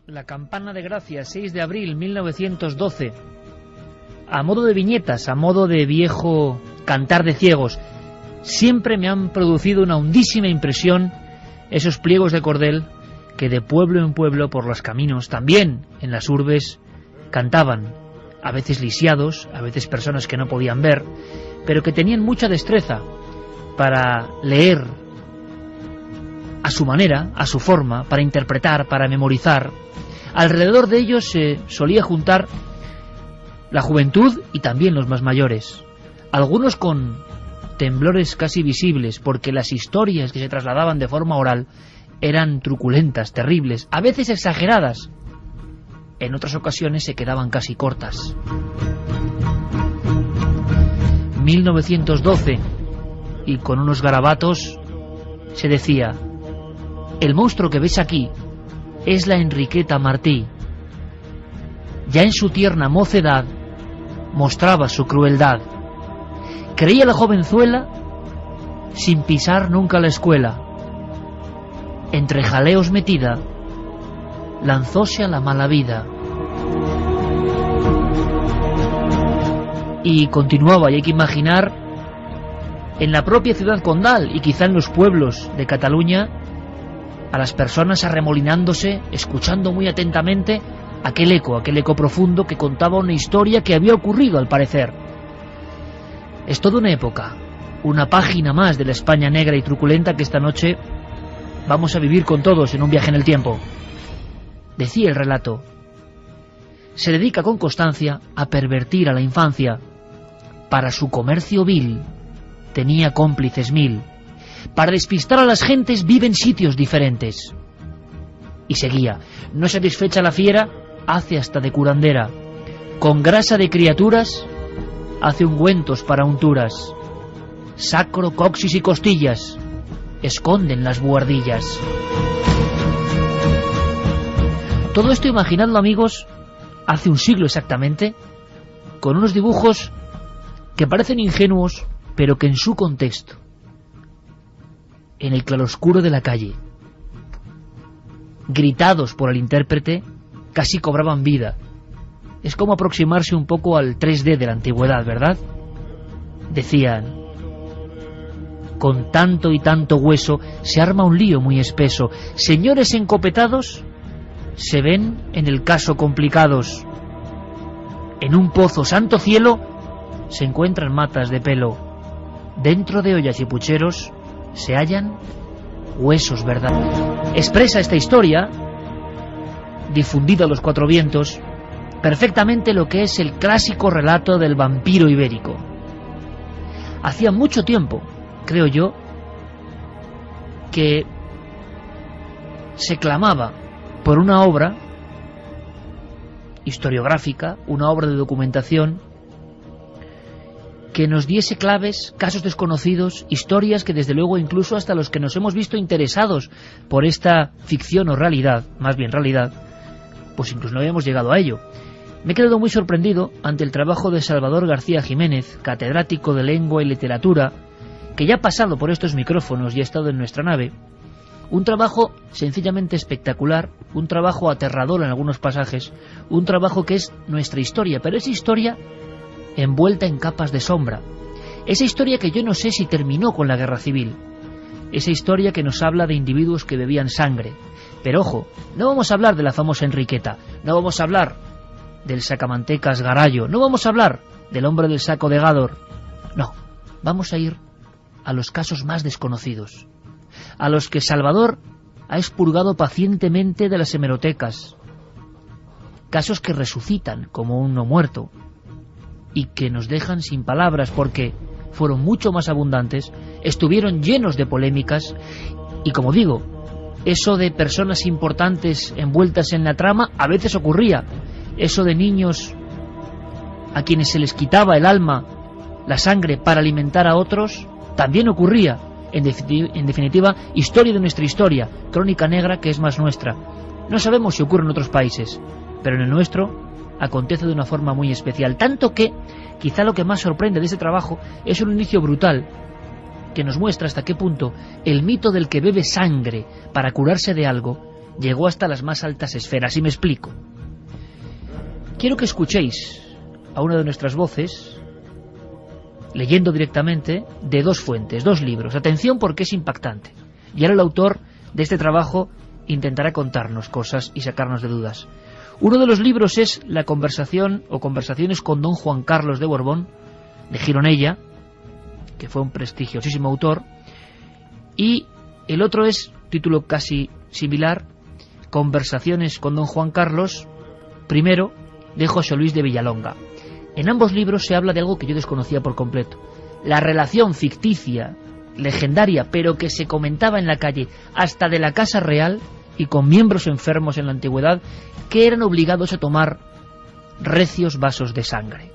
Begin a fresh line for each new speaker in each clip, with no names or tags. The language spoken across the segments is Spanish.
La campana de Gracia, 6 de abril 1912. A modo de viñetas, a modo de viejo cantar de ciegos, siempre me han producido una hondísima impresión esos pliegos de cordel que de pueblo en pueblo por los caminos, también en las urbes, cantaban, a veces lisiados, a veces personas que no podían ver, pero que tenían mucha destreza para leer a su manera, a su forma, para interpretar, para memorizar. Alrededor de ellos se solía juntar la juventud y también los más mayores, algunos con temblores casi visibles, porque las historias que se trasladaban de forma oral eran truculentas, terribles, a veces exageradas, en otras ocasiones se quedaban casi cortas. 1912, y con unos garabatos se decía: el monstruo que ves aquí es la Enriqueta Martí. Ya en su tierna mocedad mostraba su crueldad. Creía la jovenzuela sin pisar nunca la escuela. Entre jaleos metida, lanzóse a la mala vida. Y continuaba, y hay que imaginar en la propia ciudad condal y quizá en los pueblos de Cataluña a las personas arremolinándose, escuchando muy atentamente aquel eco profundo que contaba una historia que había ocurrido al parecer. Es toda una época, una página más de la España negra y truculenta que esta noche vamos a vivir con todos en un viaje en el tiempo. Decía el relato: se dedica con constancia a pervertir a la infancia. Para su comercio vil tenía cómplices 1000. Para despistar a las gentes vive en sitios diferentes. Y seguía: no satisfecha la fiera, hace hasta de curandera. Con grasa de criaturas hace ungüentos para unturas. Sacro, coxis y costillas esconden las buhardillas. Todo esto imaginadlo, amigos, hace un siglo exactamente, con unos dibujos que parecen ingenuos, pero que en su contexto, en el claroscuro de la calle, gritados por el intérprete, casi cobraban vida. Es como aproximarse un poco al 3D de la antigüedad, ¿verdad? Decían: con tanto y tanto hueso se arma un lío muy espeso. Señores encopetados se ven en el caso complicados. En un pozo, santo cielo, se encuentran matas de pelo. Dentro de ollas y pucheros se hallan huesos, ¿verdad? Expresa esta historia, difundida a los cuatro vientos, perfectamente lo que es el clásico relato del vampiro ibérico. Hacía mucho tiempo, creo yo, que se clamaba por una obra historiográfica, una obra de documentación que nos diese claves, casos desconocidos, historias que desde luego incluso hasta los que nos hemos visto interesados por esta ficción o realidad, más bien realidad, pues incluso no habíamos llegado a ello. Me he quedado muy sorprendido ante el trabajo de Salvador García Jiménez, catedrático de Lengua y Literatura, que ya ha pasado por estos micrófonos y ha estado en nuestra nave. Un trabajo sencillamente espectacular, un trabajo aterrador en algunos pasajes, un trabajo que es nuestra historia, pero esa historia envuelta en capas de sombra. Esa historia que yo no sé si terminó con la guerra civil. Esa historia que nos habla de individuos que bebían sangre. Pero ojo, no vamos a hablar de la famosa Enriqueta, no vamos a hablar del sacamantecas Garallo, no vamos a hablar del hombre del saco de Gádor. No, vamos a ir a los casos más desconocidos, a los que Salvador ha expurgado pacientemente de las hemerotecas, casos que resucitan como un no muerto y que nos dejan sin palabras porque fueron mucho más abundantes, estuvieron llenos de polémicas y, como digo, eso de personas importantes envueltas en la trama a veces ocurría, eso de niños a quienes se les quitaba el alma, la sangre para alimentar a otros, también ocurría. En definitiva, historia de nuestra historia, crónica negra que es más nuestra. No sabemos si ocurre en otros países, pero en el nuestro acontece de una forma muy especial, tanto que quizá lo que más sorprende de este trabajo es un inicio brutal que nos muestra hasta qué punto el mito del que bebe sangre para curarse de algo llegó hasta las más altas esferas. Y me explico. Quiero que escuchéis a una de nuestras voces, leyendo directamente de 2 fuentes, 2 libros. Atención, porque es impactante. Y ahora el autor de este trabajo intentará contarnos cosas y sacarnos de dudas. Uno de los libros es La conversación o Conversaciones con don Juan Carlos de Borbón, de Gironella, que fue un prestigiosísimo autor, y el otro es, título casi similar, Conversaciones con don Juan Carlos I, de José Luis de Villalonga. En ambos libros se habla de algo que yo desconocía por completo: la relación ficticia, legendaria, pero que se comentaba en la calle, hasta de la Casa Real, y con miembros enfermos en la antigüedad, que eran obligados a tomar recios vasos de sangre.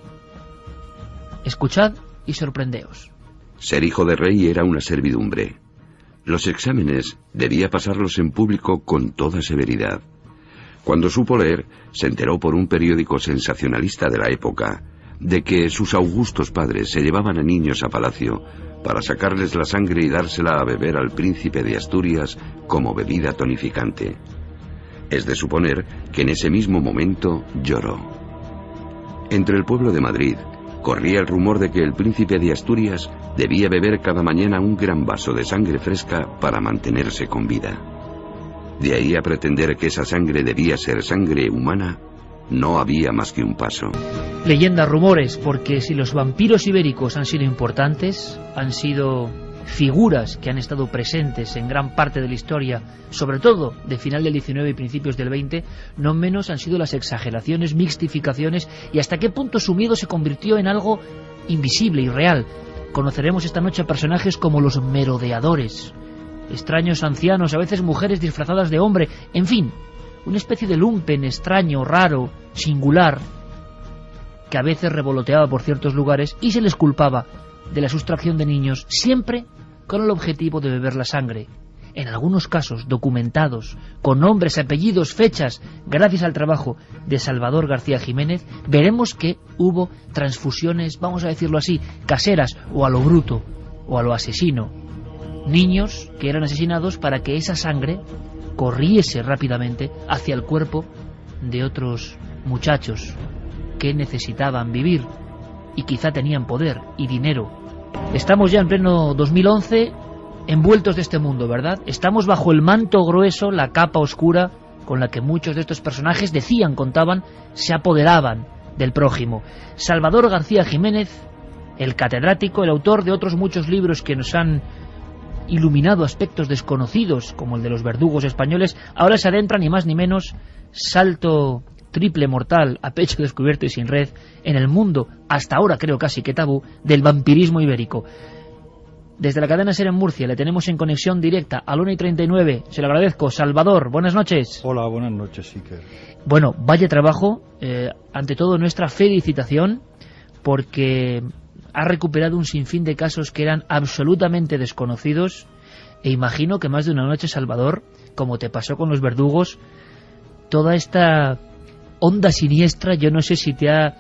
Escuchad y sorprendeos.
Ser hijo de rey era una servidumbre. Los exámenes debía pasarlos en público con toda severidad. Cuando supo leer, se enteró por un periódico sensacionalista de la época de que sus augustos padres se llevaban a niños a palacio para sacarles la sangre y dársela a beber al príncipe de Asturias como bebida tonificante. Es de suponer que en ese mismo momento lloró. Entre el pueblo de Madrid corría el rumor de que el príncipe de Asturias debía beber cada mañana un gran vaso de sangre fresca para mantenerse con vida. De ahí a pretender que esa sangre debía ser sangre humana, no había más que un paso.
Leyendas, rumores, porque si los vampiros ibéricos han sido importantes, han sido figuras que han estado presentes en gran parte de la historia, sobre todo de final del XIX y principios del XX, no menos han sido las exageraciones, mixtificaciones y hasta qué punto su miedo se convirtió en algo invisible y real. Conoceremos esta noche a personajes como los merodeadores, extraños ancianos, a veces mujeres disfrazadas de hombre, en fin, una especie de lumpen extraño, raro, singular, que a veces revoloteaba por ciertos lugares y se les culpaba de la sustracción de niños, siempre con el objetivo de beber la sangre. En algunos casos documentados, con nombres, apellidos, fechas, gracias al trabajo de Salvador García Jiménez, veremos que hubo transfusiones, vamos a decirlo así, caseras, o a lo bruto, o a lo asesino. Niños que eran asesinados para que esa sangre corriese rápidamente hacia el cuerpo de otros muchachos que necesitaban vivir y quizá tenían poder y dinero. Estamos ya en pleno 2011, envueltos de este mundo, ¿verdad? Estamos bajo el manto grueso, la capa oscura con la que muchos de estos personajes decían, contaban, se apoderaban del prójimo. Salvador García Jiménez, el catedrático, el autor de otros muchos libros que nos han iluminado aspectos desconocidos, como el de los verdugos españoles, ahora se adentra ni más ni menos, salto triple mortal a pecho descubierto y sin red, en el mundo, hasta ahora creo casi que tabú, del vampirismo ibérico. Desde la cadena SER en Murcia le tenemos en conexión directa a la 1:39, se lo agradezco. Salvador, buenas noches.
Hola, buenas noches, Iker.
Bueno, vaya trabajo, ante todo nuestra felicitación, porque ha recuperado un sinfín de casos que eran absolutamente desconocidos, e imagino que más de una noche, Salvador, como te pasó con los verdugos, toda esta onda siniestra, yo no sé si te ha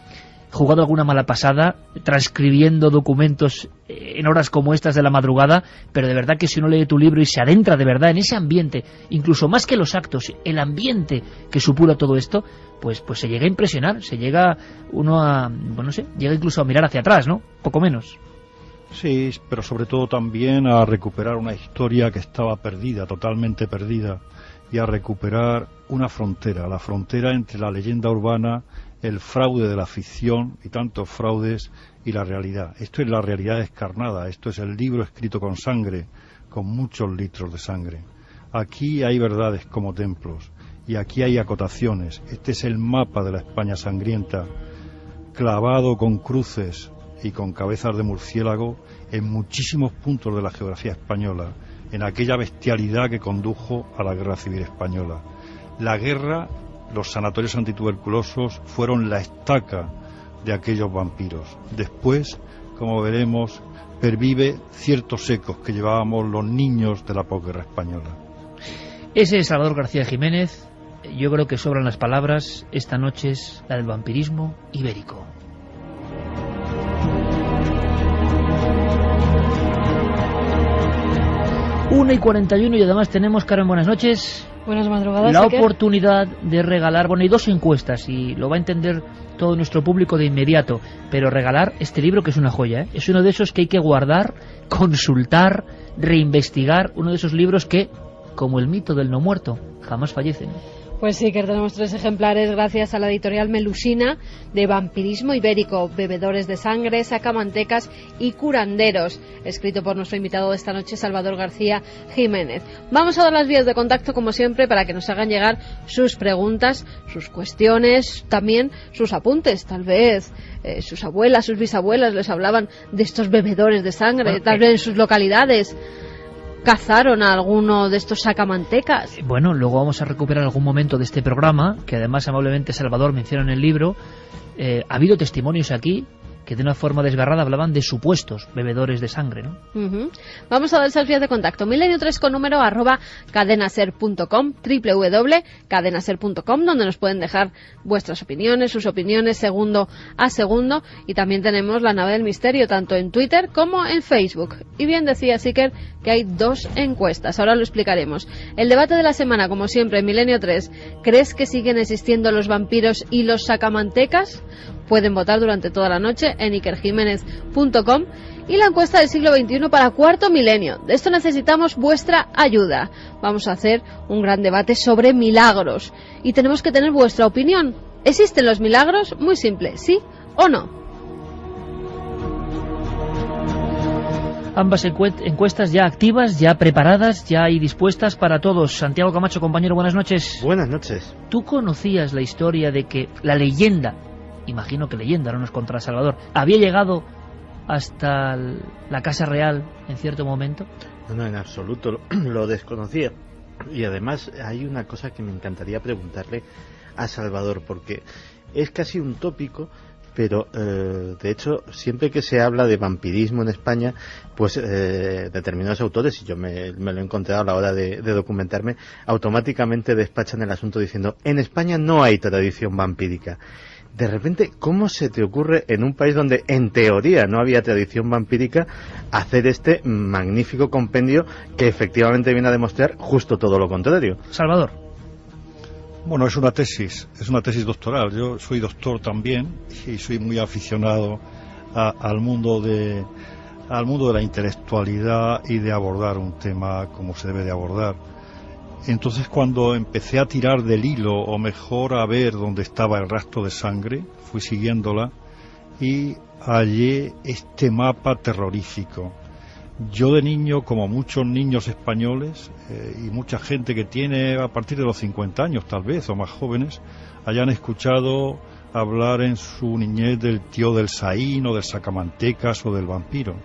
jugado alguna mala pasada transcribiendo documentos en horas como estas de la madrugada, pero de verdad que si uno lee tu libro y se adentra de verdad en ese ambiente, incluso más que los actos, el ambiente que supura todo esto, pues se llega a impresionar, se llega uno a, bueno, no sé, llega incluso a mirar hacia atrás, ¿no? Poco menos.
Sí, pero sobre todo también a recuperar una historia que estaba perdida, totalmente perdida, y a recuperar una frontera, la frontera entre la leyenda urbana, el fraude de la ficción y tantos fraudes y la realidad. Esto es la realidad descarnada, esto es el libro escrito con sangre, con muchos litros de sangre. Aquí hay verdades como templos y aquí hay acotaciones. Este es el mapa de la España sangrienta, clavado con cruces y con cabezas de murciélago en muchísimos puntos de la geografía española, en aquella bestialidad que condujo a la Guerra Civil Española. La guerra, los sanatorios antituberculosos fueron la estaca de aquellos vampiros. Después, como veremos, pervive ciertos ecos que llevábamos los niños de la posguerra española.
Ese es Salvador García Jiménez. Yo creo que sobran las palabras. Esta noche es la del vampirismo ibérico. ...1:41 y además tenemos, Carmen, buenas noches.
Buenas madrugadas.
La oportunidad de regalar, bueno, hay 2 encuestas y lo va a entender todo nuestro público de inmediato, pero regalar este libro que es una joya, ¿eh? Es uno de esos que hay que guardar, consultar, reinvestigar, uno de esos libros que, como el mito del no muerto, jamás fallecen.
Pues sí, que tenemos 3 ejemplares gracias a la editorial Melusina, de Vampirismo Ibérico, Bebedores de Sangre, Sacamantecas y Curanderos, escrito por nuestro invitado de esta noche, Salvador García Jiménez. Vamos a dar las vías de contacto, como siempre, para que nos hagan llegar sus preguntas, sus cuestiones, también sus apuntes. Tal vez sus abuelas, sus bisabuelas les hablaban de estos bebedores de sangre, tal vez en sus localidades cazaron a alguno de estos sacamantecas.
Bueno, luego vamos a recuperar algún momento de este programa, que además amablemente Salvador menciona en el libro. Ha habido testimonios aquí que de una forma desgarrada hablaban de supuestos bebedores de sangre, ¿no?
Vamos a dar esas vías de contacto. Milenio3 con número @cadenaser.com, www.cadenaser.com, donde nos pueden dejar vuestras opiniones, sus opiniones segundo a segundo, y también tenemos la nave del misterio tanto en Twitter como en Facebook. Y bien decía Siker que hay 2 encuestas, ahora lo explicaremos. El debate de la semana, como siempre, en Milenio 3, ¿crees que siguen existiendo los vampiros y los sacamantecas? Pueden votar durante toda la noche en ikerjimenez.com. Y la encuesta del siglo XXI para cuarto milenio. De esto necesitamos vuestra ayuda. Vamos a hacer un gran debate sobre milagros. Y tenemos que tener vuestra opinión. ¿Existen los milagros? Muy simple, ¿sí o no?
Ambas encuestas ya activas, ya preparadas, ya y dispuestas para todos. Santiago Camacho, compañero, buenas noches.
Buenas noches.
¿Tú conocías la historia de que la leyenda, imagino que leyenda, no nos contará Salvador, había llegado hasta la Casa Real en cierto momento?
No, en absoluto, lo desconocía. Y además hay una cosa que me encantaría preguntarle a Salvador, porque es casi un tópico, pero de hecho siempre que se habla de vampirismo en España, pues determinados autores, y yo me lo he encontrado a la hora de documentarme, automáticamente despachan el asunto diciendo: en España no hay tradición vampírica. De repente, ¿cómo se te ocurre en un país donde en teoría no había tradición vampírica hacer este magnífico compendio que efectivamente viene a demostrar justo todo lo contrario?
Salvador.
Bueno, es una tesis doctoral. Yo soy doctor también y soy muy aficionado al mundo de la intelectualidad y de abordar un tema como se debe de abordar. Entonces, cuando empecé a tirar del hilo, o mejor a ver dónde estaba el rastro de sangre, fui siguiéndola y hallé este mapa terrorífico. Yo de niño, como muchos niños españoles y mucha gente que tiene a partir de los 50 años tal vez, o más jóvenes, hayan escuchado hablar en su niñez del tío del Saín o del Sacamantecas o del vampiro.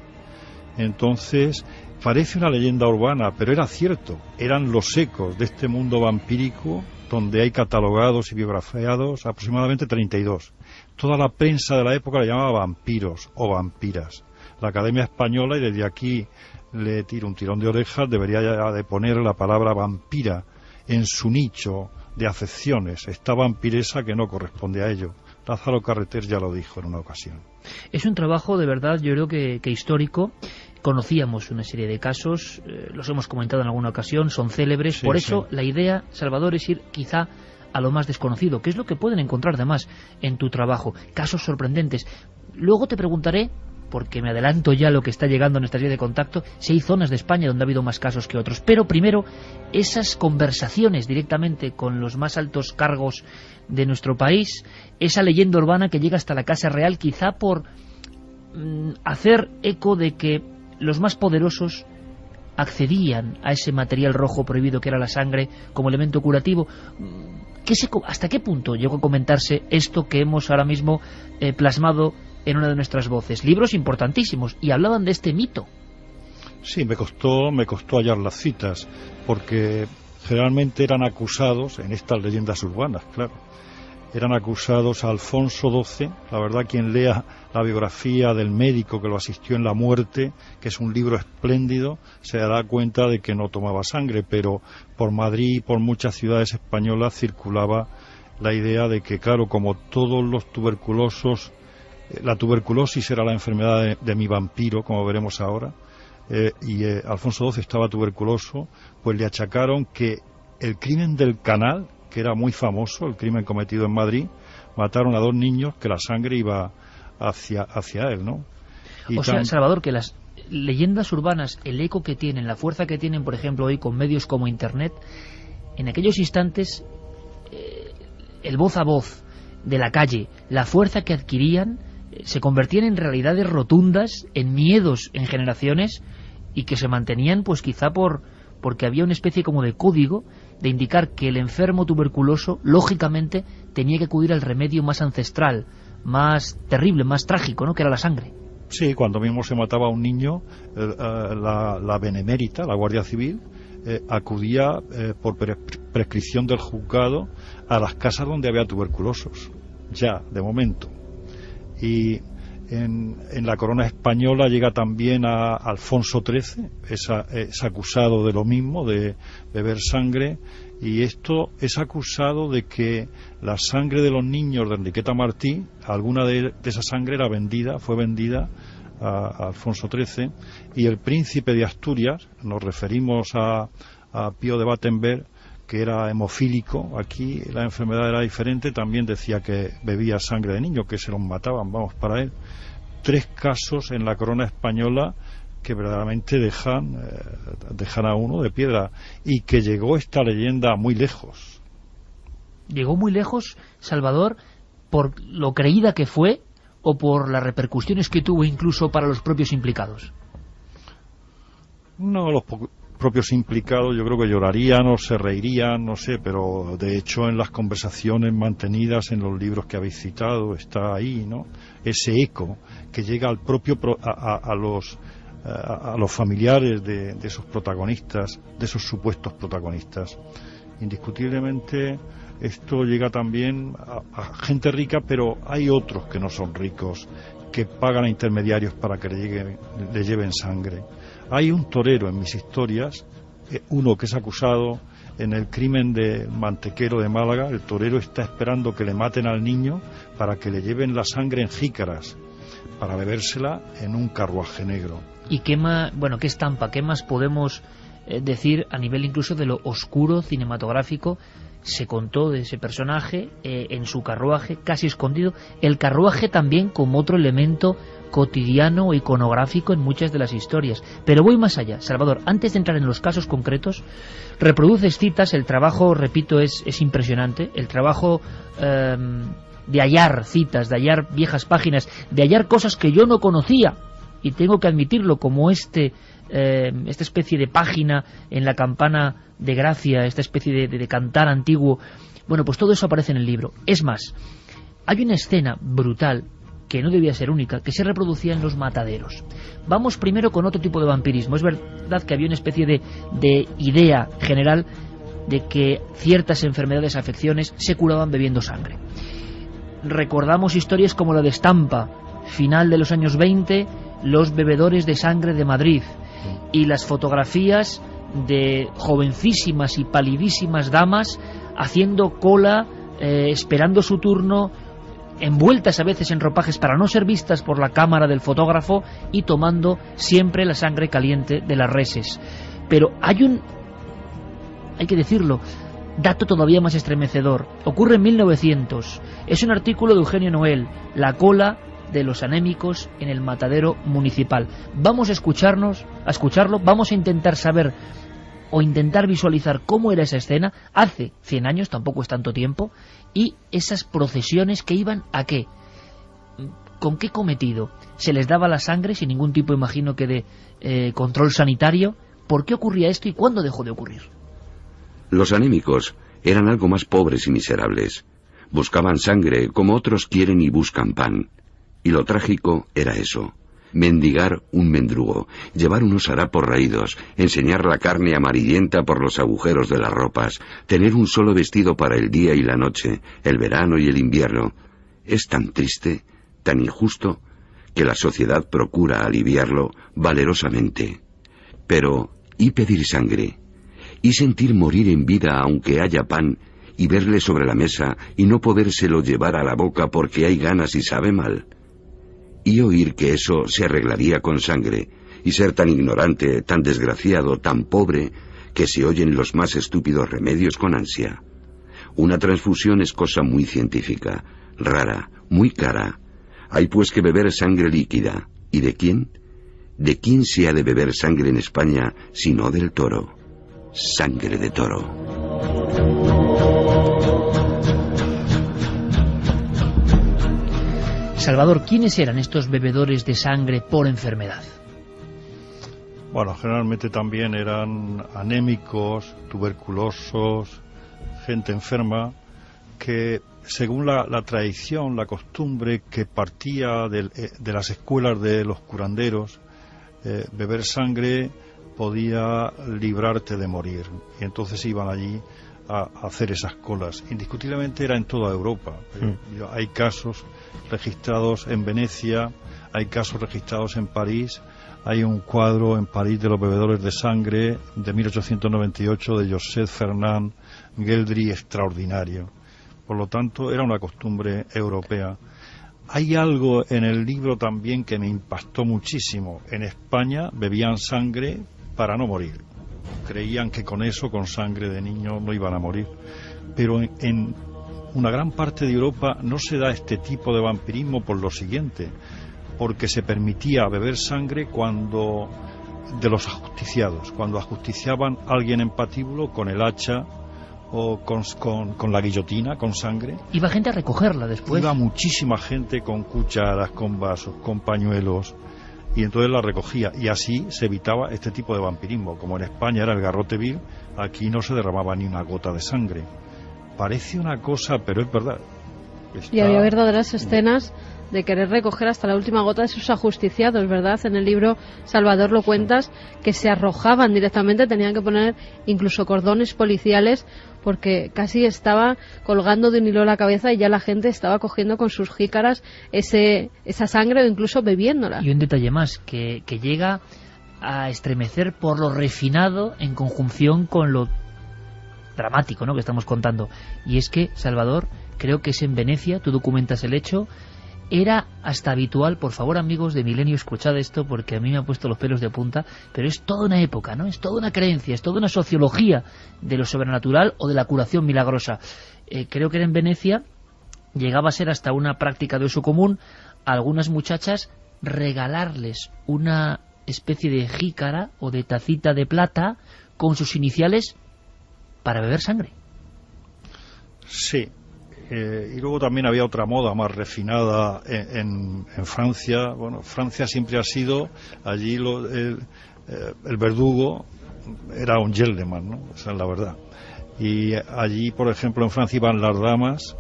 Entonces, parece una leyenda urbana, pero era cierto, eran los ecos de este mundo vampírico donde hay catalogados y biografiados aproximadamente 32. Toda la prensa de la época le llamaba vampiros o vampiras. La Academia Española, y desde aquí le tiro un tirón de orejas, debería ya de poner la palabra vampira en su nicho de acepciones, esta vampiresa que no corresponde a ello. Lázaro Carreter ya lo dijo en una ocasión.
Es un trabajo de verdad, yo creo que histórico. Conocíamos una serie de casos, los hemos comentado en alguna ocasión, son célebres. Sí, por eso sí. La idea, Salvador, es ir quizá a lo más desconocido, que es lo que pueden encontrar además en tu trabajo, casos sorprendentes. Luego te preguntaré, porque me adelanto ya lo que está llegando en esta serie de contacto, si hay zonas de España donde ha habido más casos que otros. Pero primero, esas conversaciones directamente con los más altos cargos de nuestro país, esa leyenda urbana que llega hasta la Casa Real, quizá por hacer eco de que los más poderosos accedían a ese material rojo prohibido que era la sangre como elemento curativo. ¿Hasta qué punto llegó a comentarse esto que hemos ahora mismo plasmado en una de nuestras voces? Libros importantísimos, y hablaban de este mito.
Sí, me costó hallar las citas, porque generalmente eran acusados, en estas leyendas urbanas, claro, eran acusados a Alfonso XII. La verdad, quien lea la biografía del médico que lo asistió en la muerte, que es un libro espléndido, se dará cuenta de que no tomaba sangre, pero por Madrid y por muchas ciudades españolas circulaba la idea de que, claro, como todos los tuberculosos, la tuberculosis era la enfermedad de mi vampiro, como veremos ahora, y Alfonso XII estaba tuberculoso, pues le achacaron que el crimen del Canal, que era muy famoso, el crimen cometido en Madrid, mataron a 2 niños que la sangre iba hacia él, ¿no?
O sea, Salvador, que las leyendas urbanas, el eco que tienen, la fuerza que tienen, por ejemplo, hoy con medios como Internet, en aquellos instantes, el voz a voz de la calle, la fuerza que adquirían, se convertían en realidades rotundas, en miedos en generaciones, y que se mantenían, pues quizá porque había una especie como de código de indicar que el enfermo tuberculoso, lógicamente, tenía que acudir al remedio más ancestral, más terrible, más trágico, ¿no?, que era la sangre.
Sí, cuando mismo se mataba a un niño, la Benemérita, la Guardia Civil, acudía por prescripción del juzgado a las casas donde había tuberculosos, ya, de momento. Y en la corona española llega también a Alfonso XIII, es acusado de lo mismo, de beber sangre, y esto es acusado de que la sangre de los niños de Enriqueta Martí, alguna de esa sangre fue vendida a Alfonso XIII, y el príncipe de Asturias, nos referimos a Pío de Battenberg, que era hemofílico, aquí la enfermedad era diferente, también decía que bebía sangre de niños, que se los mataban, para él. 3 casos en la corona española que verdaderamente dejan a uno de piedra, y que llegó esta leyenda muy lejos.
¿Llegó muy lejos, Salvador, por lo creída que fue o por las repercusiones que tuvo incluso para los propios implicados?
No, los propios implicados yo creo que llorarían o se reirían, no sé, pero de hecho en las conversaciones mantenidas en los libros que habéis citado está ahí, ¿no?, ese eco que llega al propio a los familiares de esos protagonistas, de esos supuestos protagonistas. Indiscutiblemente esto llega también a gente rica, pero hay otros que no son ricos, que pagan a intermediarios para que le lleven sangre. Hay un torero en mis historias, uno que es acusado en el crimen de Mantequero de Málaga. El torero está esperando que le maten al niño para que le lleven la sangre en jícaras, para bebérsela en un carruaje negro.
¿Y qué estampa, qué más podemos decir a nivel incluso de lo oscuro cinematográfico se contó de ese personaje en su carruaje, casi escondido? El carruaje también como otro elemento cotidiano o iconográfico en muchas de las historias. Pero voy más allá, Salvador. Antes de entrar en los casos concretos, reproduces citas. El trabajo, repito, es impresionante. El trabajo de hallar citas, de hallar viejas páginas, de hallar cosas que yo no conocía, y tengo que admitirlo, como esta especie de página en la campana de Gracia, esta especie de cantar antiguo. Bueno, pues todo eso aparece en el libro. Es más, hay una escena brutal, que no debía ser única, que se reproducía en los mataderos. Vamos primero con otro tipo de vampirismo. Es verdad que había una especie de idea general de que ciertas enfermedades, afecciones, se curaban bebiendo sangre. Recordamos historias como la de Estampa, final de los años 20, los bebedores de sangre de Madrid, y las fotografías de jovencísimas y palidísimas damas haciendo cola, esperando su turno, envueltas a veces en ropajes para no ser vistas por la cámara del fotógrafo, y tomando siempre la sangre caliente de las reses. Pero hay que decirlo, dato todavía más estremecedor. Ocurre en 1900. Es un artículo de Eugenio Noel, la cola de los anémicos en el matadero municipal. Vamos a escucharlo, vamos a intentar saber o intentar visualizar cómo era esa escena hace 100 años, tampoco es tanto tiempo, y esas procesiones que iban a qué, con qué cometido. Se les daba la sangre sin ningún tipo, imagino, que de control sanitario. ¿Por qué ocurría esto y cuándo dejó de ocurrir?
Los anémicos eran algo más pobres y miserables. Buscaban sangre como otros quieren y buscan pan. Y lo trágico era eso: mendigar un mendrugo, llevar unos harapos raídos, enseñar la carne amarillenta por los agujeros de las ropas, tener un solo vestido para el día y la noche, el verano y el invierno. Es tan triste, tan injusto, que la sociedad procura aliviarlo valerosamente. Pero, ¿y pedir sangre? ¿Y sentir morir en vida aunque haya pan, y verle sobre la mesa y no podérselo llevar a la boca porque hay ganas y sabe mal? Y oír que eso se arreglaría con sangre, y ser tan ignorante, tan desgraciado, tan pobre, que se oyen los más estúpidos remedios con ansia. Una transfusión es cosa muy científica, rara, muy cara. Hay pues que beber sangre líquida. ¿Y de quién? ¿De quién se ha de beber sangre en España si no del toro? Sangre de toro.
Salvador, ¿quiénes eran estos bebedores de sangre por enfermedad?
Bueno, generalmente también eran anémicos, tuberculosos, gente enferma, que según la tradición, la costumbre que partía de las escuelas de los curanderos, beber sangre podía librarte de morir. Y entonces iban allí a hacer esas colas. Indiscutiblemente era en toda Europa. Hay casos registrados en Venecia, hay casos registrados en París. Hay un cuadro en París de los bebedores de sangre de 1898 de Joseph Fernand Geldry extraordinario. Por lo tanto, era una costumbre europea. Hay algo en el libro también que me impactó muchísimo. En España bebían sangre para no morir. Creían que con eso, con sangre de niño, no iban a morir. Pero en una gran parte de Europa no se da este tipo de vampirismo por lo siguiente, porque se permitía beber sangre de los ajusticiados, cuando ajusticiaban a alguien en patíbulo con el hacha o con la guillotina, con sangre.
¿Iba gente a recogerla después?
Iba muchísima gente con cucharas, con vasos, con pañuelos, y entonces la recogía, y así se evitaba este tipo de vampirismo. Como en España era el garrote vil, aquí no se derramaba ni una gota de sangre. Parece una cosa, pero es verdad.
Y había verdaderas escenas de querer recoger hasta la última gota de sus ajusticiados, ¿verdad? En el libro, Salvador, lo cuentas, que se arrojaban directamente, tenían que poner incluso cordones policiales, porque casi estaba colgando de un hilo la cabeza y ya la gente estaba cogiendo con sus jícaras esa sangre o incluso bebiéndola.
Y un detalle más, que llega a estremecer por lo refinado en conjunción con lo dramático, ¿no?, que estamos contando. Y es que, Salvador, creo que es en Venecia, tú documentas el hecho. Era hasta habitual, por favor, amigos de Milenio, escuchad esto porque a mí me ha puesto los pelos de punta, pero es toda una época, ¿no? Es toda una creencia, es toda una sociología de lo sobrenatural o de la curación milagrosa. Creo que era en Venecia, llegaba a ser hasta una práctica de uso común a algunas muchachas regalarles una especie de jícara o de tacita de plata con sus iniciales para beber sangre.
Sí. Y luego también había otra moda más refinada en Francia. Bueno, Francia siempre ha sido, allí el verdugo era un gentleman, ¿no? Esa es la verdad. Y allí, por ejemplo, en Francia iban las damas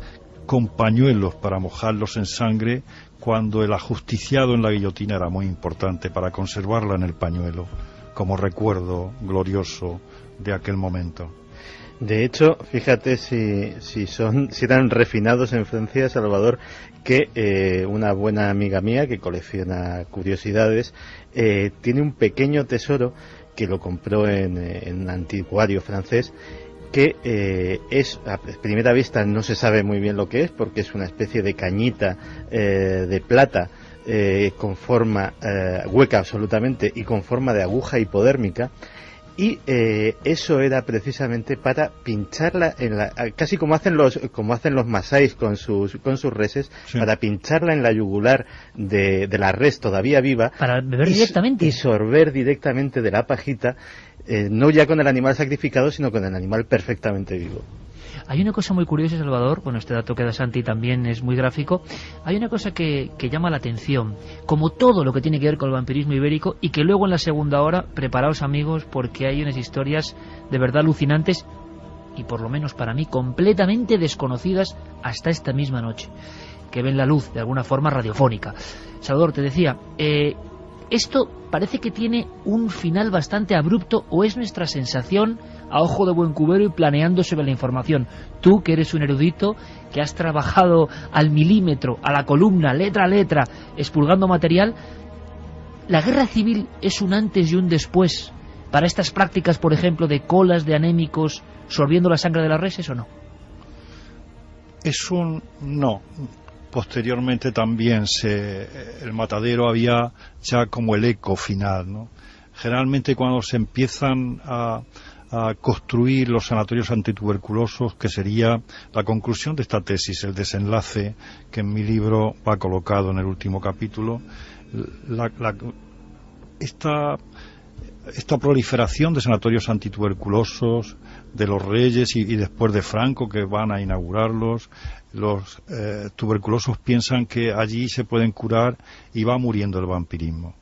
con pañuelos para mojarlos en sangre cuando el ajusticiado en la guillotina era muy importante, para conservarla en el pañuelo como recuerdo glorioso de aquel momento.
De hecho, fíjate si eran refinados en Francia, Salvador, que una buena amiga mía que colecciona curiosidades tiene un pequeño tesoro que lo compró en un anticuario francés, que es, a primera vista no se sabe muy bien lo que es, porque es una especie de cañita de plata con forma hueca absolutamente y con forma de aguja hipodérmica. Y eso era precisamente para pincharla casi como hacen los masáis con sus reses, sí, para pincharla en la yugular de la res todavía viva,
para beber directamente
y sorber directamente de la pajita, no ya con el animal sacrificado, sino con el animal perfectamente vivo.
Hay una cosa muy curiosa, Salvador, bueno, este dato que da Santi también es muy gráfico. Hay una cosa que llama la atención, como todo lo que tiene que ver con el vampirismo ibérico, y que luego en la segunda hora, preparaos amigos, porque hay unas historias de verdad alucinantes, y por lo menos para mí completamente desconocidas hasta esta misma noche, que ven la luz de alguna forma radiofónica. Salvador, te decía, esto parece que tiene un final bastante abrupto, o es nuestra sensación a ojo de buen cubero y planeando sobre la información. Tú, que eres un erudito, que has trabajado al milímetro, a la columna, letra a letra, expurgando material, ¿la guerra civil es un antes y un después para estas prácticas, por ejemplo, de colas de anémicos sorbiendo la sangre de las reses, o no?
Es un no. Posteriormente también el matadero había ya como el eco final, ¿no? Generalmente cuando se empiezan a a construir los sanatorios antituberculosos, que sería la conclusión de esta tesis, el desenlace que en mi libro va colocado en el último capítulo. Esta proliferación de sanatorios antituberculosos de los reyes y después de Franco, que van a inaugurarlos, los tuberculosos piensan que allí se pueden curar y va muriendo el vampirismo.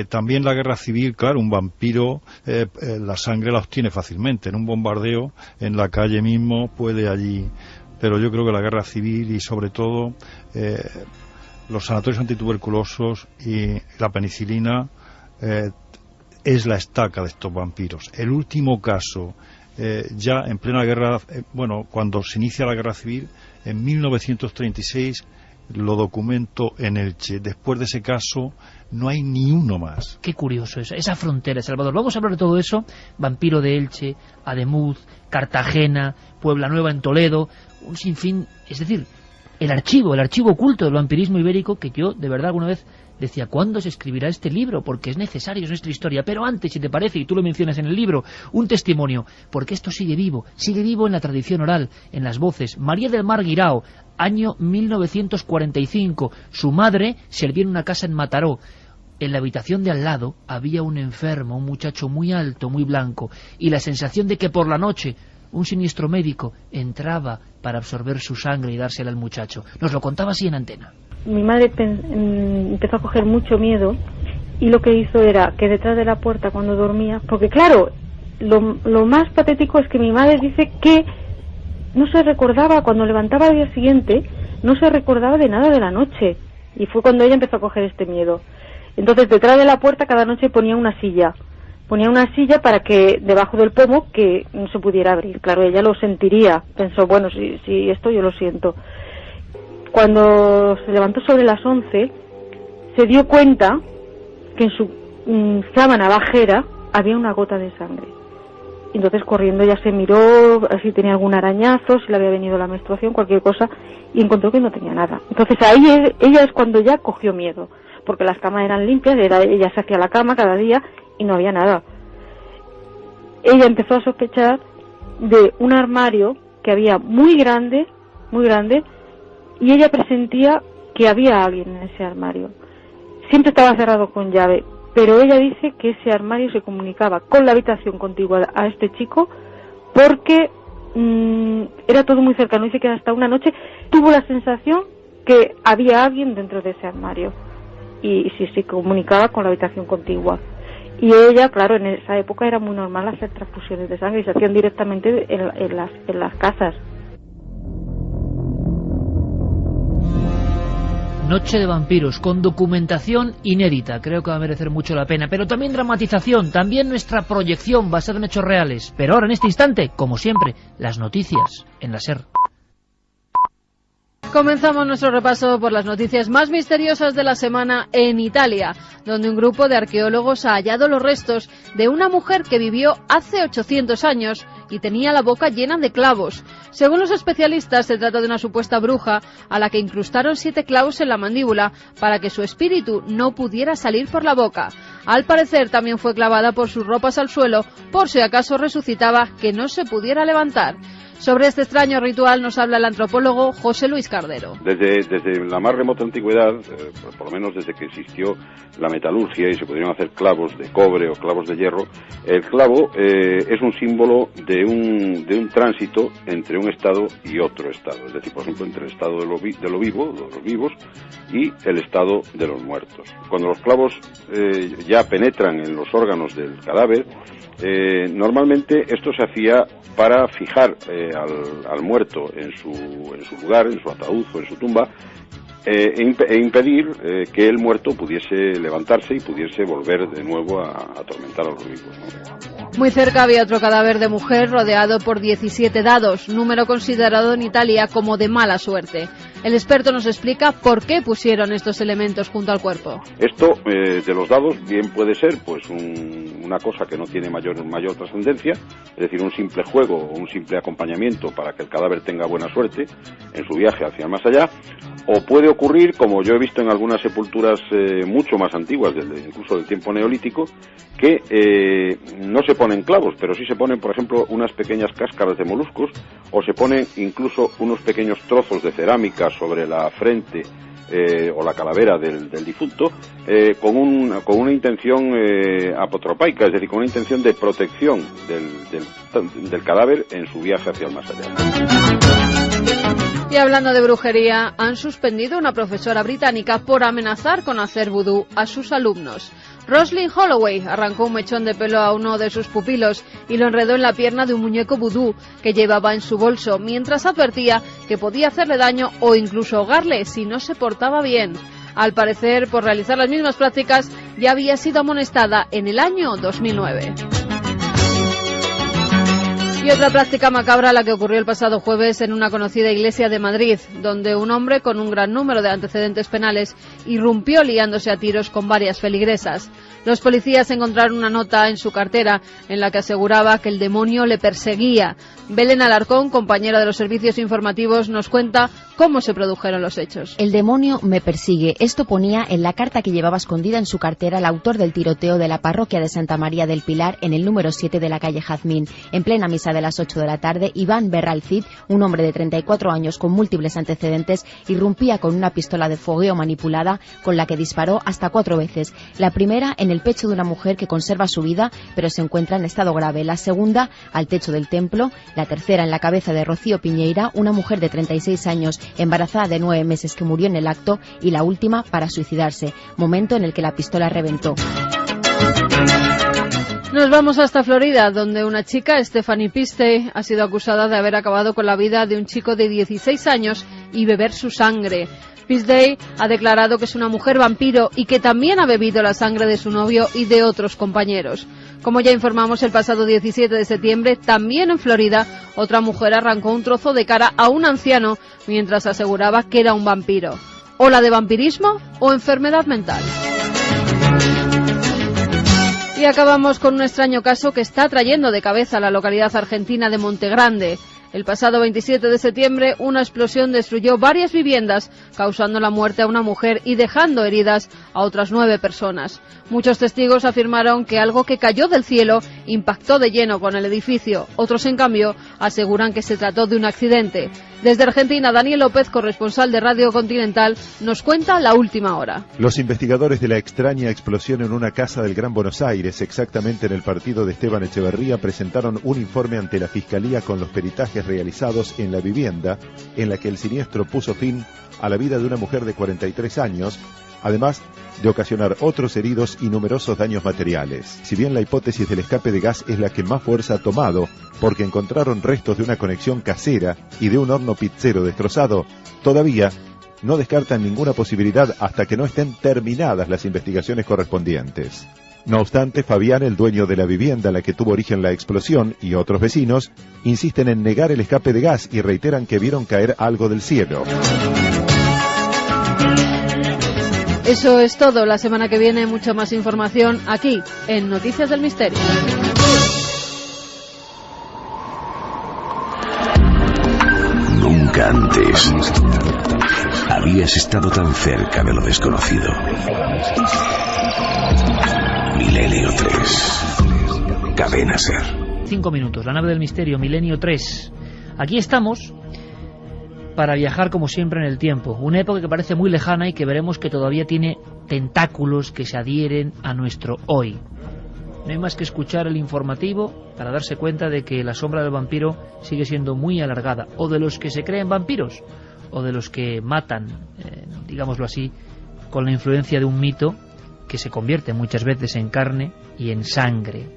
También la guerra civil, claro, un vampiro la sangre la obtiene fácilmente, en un bombardeo en la calle mismo puede allí, pero yo creo que la guerra civil y sobre todo los sanatorios antituberculosos y la penicilina es la estaca de estos vampiros. El último caso, ya en plena guerra, cuando se inicia la guerra civil, en 1936 lo documento en Elche. Después de ese caso no hay ni uno más.
Qué curioso esa frontera, Salvador. Vamos a hablar de todo eso. Vampiro de Elche, Ademuz, Cartagena, Puebla Nueva en Toledo, un sinfín, es decir, el archivo oculto del vampirismo ibérico, que yo de verdad alguna vez decía, ¿cuándo se escribirá este libro? Porque es necesario, es nuestra historia. Pero antes, si te parece, y tú lo mencionas en el libro, un testimonio, porque esto sigue vivo en la tradición oral, en las voces. María del Mar Guirao, año 1945, su madre servía en una casa en Mataró. En la habitación de al lado había un enfermo, un muchacho muy alto, muy blanco, y la sensación de que por la noche un siniestro médico entraba para absorber su sangre y dársela al muchacho. Nos lo contaba así en antena.
Mi madre empezó a coger mucho miedo y lo que hizo era que detrás de la puerta cuando dormía, porque claro, lo más patético es que mi madre dice que no se recordaba, cuando levantaba al día siguiente, no se recordaba de nada de la noche, y fue cuando ella empezó a coger este miedo. Entonces detrás de la puerta cada noche ponía una silla para que debajo del pomo que no se pudiera abrir. Claro, ella lo sentiría, pensó, bueno, si esto yo lo siento. Cuando se levantó sobre las 11, se dio cuenta que en su sábana bajera había una gota de sangre. Entonces corriendo ella se miró si tenía algún arañazo, si le había venido la menstruación, cualquier cosa, y encontró que no tenía nada. Entonces ahí ella es cuando ya cogió miedo, porque las camas eran limpias, ella se hacía la cama cada día y no había nada. Ella empezó a sospechar de un armario que había muy grande, y ella presentía que había alguien en ese armario. Siempre estaba cerrado con llave, pero ella dice que ese armario se comunicaba con la habitación contigua a este chico porque era todo muy cercano. Dice que hasta una noche tuvo la sensación que había alguien dentro de ese armario y sí se comunicaba con la habitación contigua. Y ella, claro, en esa época era muy normal hacer transfusiones de sangre y se hacían directamente en las casas.
Noche de vampiros, con documentación inédita, creo que va a merecer mucho la pena, pero también dramatización, también nuestra proyección basada en hechos reales. Pero ahora, en este instante, como siempre, las noticias en la SER.
Comenzamos nuestro repaso por las noticias más misteriosas de la semana en Italia, donde un grupo de arqueólogos ha hallado los restos de una mujer que vivió hace 800 años y tenía la boca llena de clavos. Según los especialistas, se trata de una supuesta bruja a la que incrustaron 7 clavos en la mandíbula para que su espíritu no pudiera salir por la boca. Al parecer también fue clavada por sus ropas al suelo por si acaso resucitaba que no se pudiera levantar. Sobre este extraño ritual nos habla el antropólogo José Luis Cardero.
Desde la más remota antigüedad, por lo menos desde que existió la metalurgia y se pudieron hacer clavos de cobre o clavos de hierro, el clavo es un símbolo de un tránsito entre un estado y otro estado. Es decir, por ejemplo, entre el estado de los vivos, y el estado de los muertos. Cuando los clavos ya penetran en los órganos del cadáver, normalmente esto se hacía para fijar al muerto en su lugar, en su ataúd o en su tumba, e impedir que el muerto pudiese levantarse y pudiese volver de nuevo a atormentar a los vivos, ¿no?
Muy cerca había otro cadáver de mujer rodeado por 17 dados, número considerado en Italia como de mala suerte. El experto nos explica por qué pusieron estos elementos junto al cuerpo.
Esto de los dados bien puede ser pues una cosa que no tiene mayor trascendencia, es decir, un simple juego o un simple acompañamiento para que el cadáver tenga buena suerte en su viaje hacia el más allá, O puede ocurrir, como yo he visto en algunas sepulturas mucho más antiguas, incluso del tiempo neolítico, que no se ponen clavos, pero sí se ponen, por ejemplo, unas pequeñas cáscaras de moluscos, o se ponen incluso unos pequeños trozos de cerámica sobre la frente o la calavera del difunto, con una intención apotropaica, es decir, con una intención de protección del cadáver en su viaje hacia el más allá.
Y hablando de brujería, han suspendido a una profesora británica por amenazar con hacer vudú a sus alumnos. Roslyn Holloway arrancó un mechón de pelo a uno de sus pupilos y lo enredó en la pierna de un muñeco vudú que llevaba en su bolso, mientras advertía que podía hacerle daño o incluso ahogarle si no se portaba bien. Al parecer, por realizar las mismas prácticas, ya había sido amonestada en el año 2009. Y otra práctica macabra, la que ocurrió el pasado jueves en una conocida iglesia de Madrid, donde un hombre con un gran número de antecedentes penales irrumpió liándose a tiros con varias feligresas. Los policías encontraron una nota en su cartera en la que aseguraba que el demonio le perseguía. Belén Alarcón, compañera de los servicios informativos, nos cuenta cómo se produjeron los hechos.
El demonio me persigue. Esto ponía en la carta que llevaba escondida en su cartera el autor del tiroteo de la parroquia de Santa María del Pilar en el número 7 de la calle Jazmín. En plena misa de las 8 de la tarde, Iván Berralcid, un hombre de 34 años con múltiples antecedentes, irrumpía con una pistola de fogueo manipulada con la que disparó hasta 4 veces. La primera en el pecho de una mujer que conserva su vida pero se encuentra en estado grave. La segunda al techo del templo. La tercera en la cabeza de Rocío Piñeira, una mujer de 36 años embarazada de 9 meses que murió en el acto. Y la última para suicidarse, momento en el que la pistola reventó.
Nos vamos hasta Florida, donde una chica, Stephanie Pistey, ha sido acusada de haber acabado con la vida de un chico de 16 años y beber su sangre. Pistey ha declarado que es una mujer vampiro y que también ha bebido la sangre de su novio y de otros compañeros. Como ya informamos el pasado 17 de septiembre, también en Florida, otra mujer arrancó un trozo de cara a un anciano mientras aseguraba que era un vampiro. ¿Ola de vampirismo o enfermedad mental? Y acabamos con un extraño caso que está trayendo de cabeza a la localidad argentina de Montegrande. El pasado 27 de septiembre, una explosión destruyó varias viviendas, causando la muerte a una mujer y dejando heridas a otras 9 personas. Muchos testigos afirmaron que algo que cayó del cielo impactó de lleno con el edificio. Otros, en cambio, aseguran que se trató de un accidente. Desde Argentina, Daniel López, corresponsal de Radio Continental, nos cuenta la última hora.
Los investigadores de la extraña explosión en una casa del Gran Buenos Aires, exactamente en el partido de Esteban Echeverría, presentaron un informe ante la Fiscalía con los peritajes realizados en la vivienda en la que el siniestro puso fin a la vida de una mujer de 43 años, además de ocasionar otros heridos y numerosos daños materiales. Si bien la hipótesis del escape de gas es la que más fuerza ha tomado, porque encontraron restos de una conexión casera y de un horno pizzero destrozado, todavía no descartan ninguna posibilidad hasta que no estén terminadas las investigaciones correspondientes. No obstante, Fabián, el dueño de la vivienda en la que tuvo origen la explosión, y otros vecinos, insisten en negar el escape de gas y reiteran que vieron caer algo del cielo.
Eso es todo. La semana que viene mucha más información aquí, en Noticias del Misterio.
Nunca antes habías estado tan cerca de lo desconocido. Milenio 3. Cadena Ser.
5 minutos. La nave del misterio, Milenio 3. Aquí estamos para viajar como siempre en el tiempo. Una época que parece muy lejana y que veremos que todavía tiene tentáculos que se adhieren a nuestro hoy. No hay más que escuchar el informativo para darse cuenta de que la sombra del vampiro sigue siendo muy alargada. O de los que se creen vampiros, o de los que matan, digámoslo así, con la influencia de un mito que se convierte muchas veces en carne y en sangre.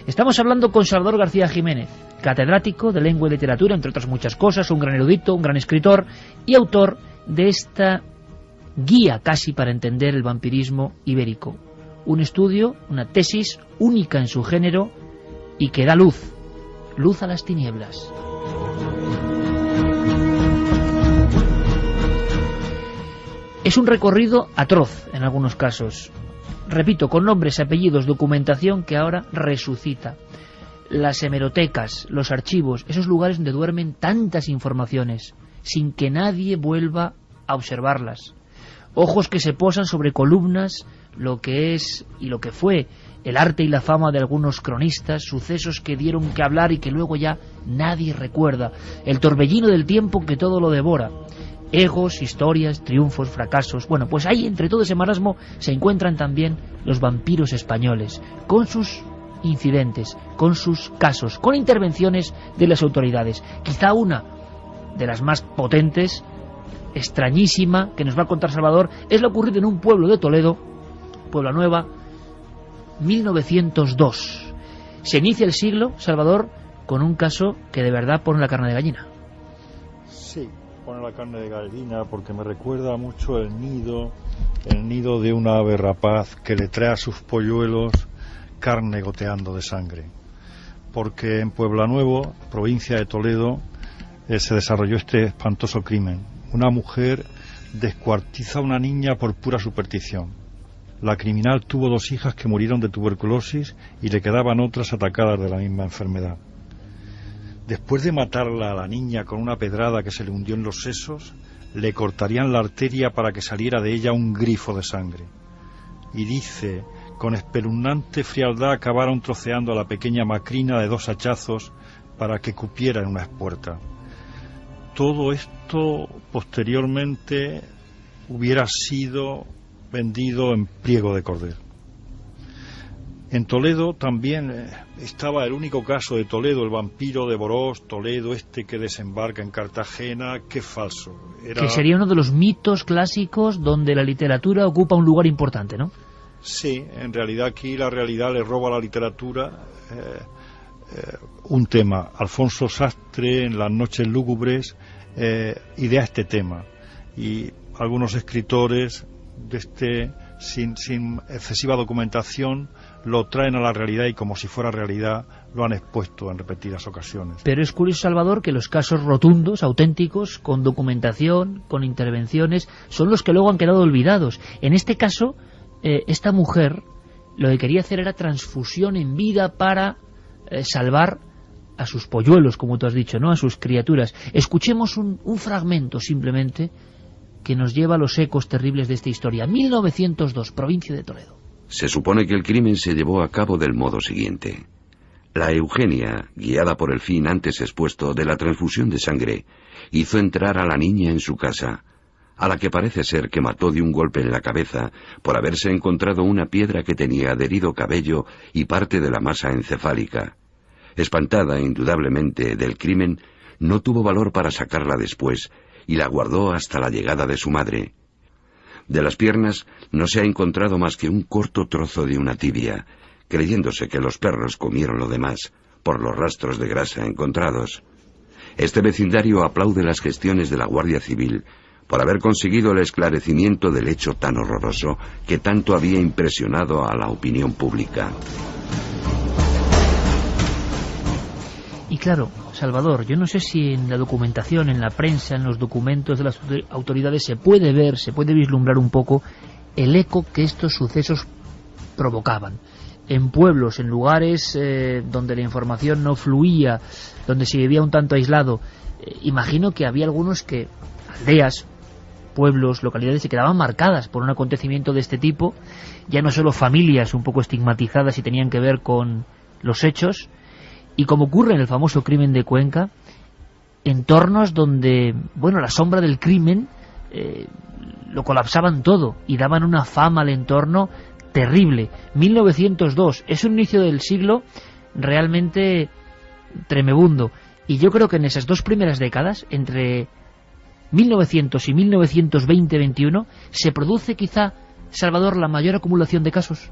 Estamos hablando con Salvador García Jiménez, catedrático de Lengua y Literatura, entre otras muchas cosas, un gran erudito, un gran escritor y autor de esta guía casi para entender el vampirismo ibérico. Un estudio, una tesis única en su género y que da luz a las tinieblas. Es un recorrido atroz en algunos casos. Repito, con nombres, apellidos, documentación que ahora resucita. Las hemerotecas, los archivos, esos lugares donde duermen tantas informaciones, sin que nadie vuelva a observarlas. Ojos que se posan sobre columnas, lo que es y lo que fue el arte y la fama de algunos cronistas, sucesos que dieron que hablar y que luego ya nadie recuerda. El torbellino del tiempo que todo lo devora. Egos, historias, triunfos, fracasos. Bueno, pues ahí entre todo ese marasmo se encuentran también los vampiros españoles, con sus incidentes, con sus casos, con intervenciones de las autoridades. Quizá una de las más potentes, extrañísima, que nos va a contar Salvador, es lo ocurrido en un pueblo de Toledo, Puebla Nueva, 1902. Se inicia el siglo, Salvador, con un caso que de verdad pone la carne de gallina.
Sí, pone la carne de gallina porque me recuerda mucho el nido de una ave rapaz que le trae a sus polluelos carne goteando de sangre. Porque en Puebla Nuevo, provincia de Toledo, se desarrolló este espantoso crimen. Una mujer descuartiza a una niña por pura superstición. La criminal tuvo 2 hijas que murieron de tuberculosis y le quedaban otras atacadas de la misma enfermedad. Después de matarla a la niña con una pedrada que se le hundió en los sesos, le cortarían la arteria para que saliera de ella un grifo de sangre. Y dice, con espeluznante frialdad acabaron troceando a la pequeña macrina de 2 hachazos para que cupiera en una espuerta. Todo esto posteriormente hubiera sido vendido en pliego de cordel. En Toledo también estaba el único caso de Toledo, el vampiro de Borós, Toledo, que desembarca en Cartagena, que es falso.
Que sería uno de los mitos clásicos donde la literatura ocupa un lugar importante, ¿no?
Sí, en realidad aquí la realidad le roba a la literatura un tema. Alfonso Sastre, en Las noches lúgubres, idea este tema. Y algunos escritores sin excesiva documentación lo traen a la realidad y como si fuera realidad lo han expuesto en repetidas ocasiones.
Pero es curioso, Salvador, que los casos rotundos, auténticos, con documentación, con intervenciones, son los que luego han quedado olvidados. En este caso, esta mujer lo que quería hacer era transfusión en vida para salvar a sus polluelos, como tú has dicho, ¿no?, a sus criaturas. Escuchemos un fragmento simplemente que nos lleva a los ecos terribles de esta historia. 1902, provincia de Toledo.
Se supone que el crimen se llevó a cabo del modo siguiente. La Eugenia, guiada por el fin antes expuesto de la transfusión de sangre, hizo entrar a la niña en su casa, a la que parece ser que mató de un golpe en la cabeza por haberse encontrado una piedra que tenía adherido cabello y parte de la masa encefálica. Espantada indudablemente del crimen, no tuvo valor para sacarla después y la guardó hasta la llegada de su madre. De las piernas no se ha encontrado más que un corto trozo de una tibia, creyéndose que los perros comieron lo demás, por los rastros de grasa encontrados. Este vecindario aplaude las gestiones de la Guardia Civil por haber conseguido el esclarecimiento del hecho tan horroroso que tanto había impresionado a la opinión pública.
Y claro, Salvador, yo no sé si en la documentación, en la prensa, en los documentos de las autoridades se puede ver, se puede vislumbrar un poco el eco que estos sucesos provocaban. En pueblos, en lugares donde la información no fluía, donde se vivía un tanto aislado, imagino que había algunos que, aldeas, pueblos, localidades, se quedaban marcadas por un acontecimiento de este tipo, ya no solo familias un poco estigmatizadas y tenían que ver con los hechos, y como ocurre en el famoso crimen de Cuenca, entornos donde, bueno, la sombra del crimen lo colapsaban todo y daban una fama al entorno terrible. 1902 es un inicio del siglo realmente tremebundo, y yo creo que en esas 2 primeras décadas, entre 1900 y 1920-21, se produce quizá, Salvador, la mayor acumulación de casos.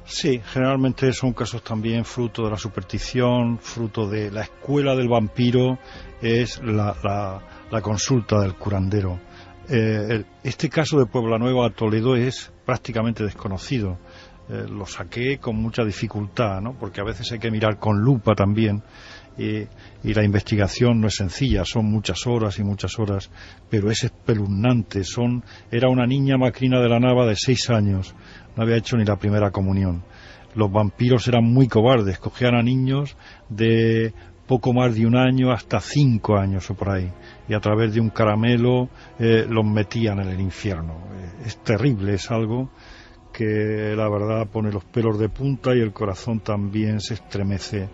Sí, generalmente son casos también fruto de la superstición, fruto de la escuela del vampiro, es la consulta del curandero. Este caso de Puebla Nueva a Toledo es prácticamente desconocido. Lo saqué con mucha dificultad, ¿no?, porque a veces hay que mirar con lupa también, y la investigación no es sencilla, son muchas horas y muchas horas, pero es espeluznante. Era una niña macrina de la Nava de 6 años, no había hecho ni la primera comunión. Los vampiros eran muy cobardes, cogían a niños de poco más de 1 año hasta 5 años o por ahí, y a través de un caramelo los metían en el infierno. Es terrible, es algo que la verdad pone los pelos de punta y el corazón también se estremece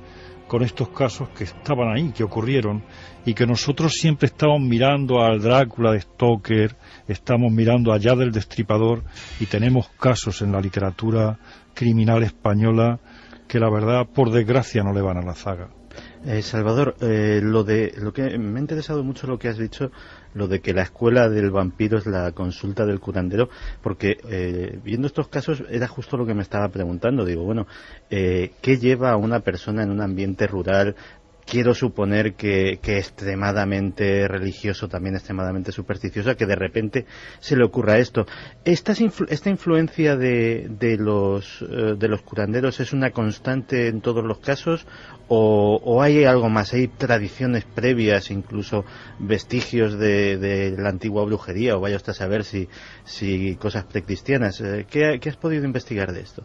con estos casos que estaban ahí, que ocurrieron, y que nosotros siempre estamos mirando al Drácula de Stoker, estamos mirando allá del Destripador, y tenemos casos en la literatura criminal española que la verdad, por desgracia, no le van a la zaga.
Salvador, lo que me ha interesado mucho lo que has dicho, lo de que la escuela del vampiro es la consulta del curandero, porque viendo estos casos era justo lo que me estaba preguntando. Digo, bueno, ¿qué lleva a una persona en un ambiente rural? Quiero suponer que extremadamente religioso, también extremadamente supersticiosa, que de repente se le ocurra esto. ¿Esta influencia de los curanderos es una constante en todos los casos o hay algo más? ¿Hay tradiciones previas, incluso vestigios de la antigua brujería, o vaya usted a saber si cosas precristianas? ¿Qué has podido investigar de esto?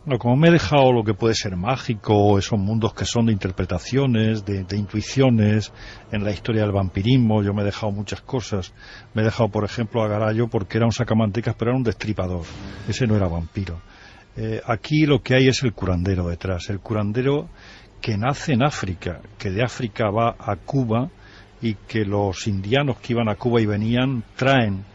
No, como me he dejado lo que puede ser mágico, esos mundos que son de interpretaciones, de intuiciones, en la historia del vampirismo, yo me he dejado muchas cosas. Me he dejado, por ejemplo, a Garayo porque era un sacamantecas, pero era un destripador. Ese no era vampiro. Aquí lo que hay es el curandero detrás. El curandero que nace en África, que de África va a Cuba, y que los indianos que iban a Cuba y venían traen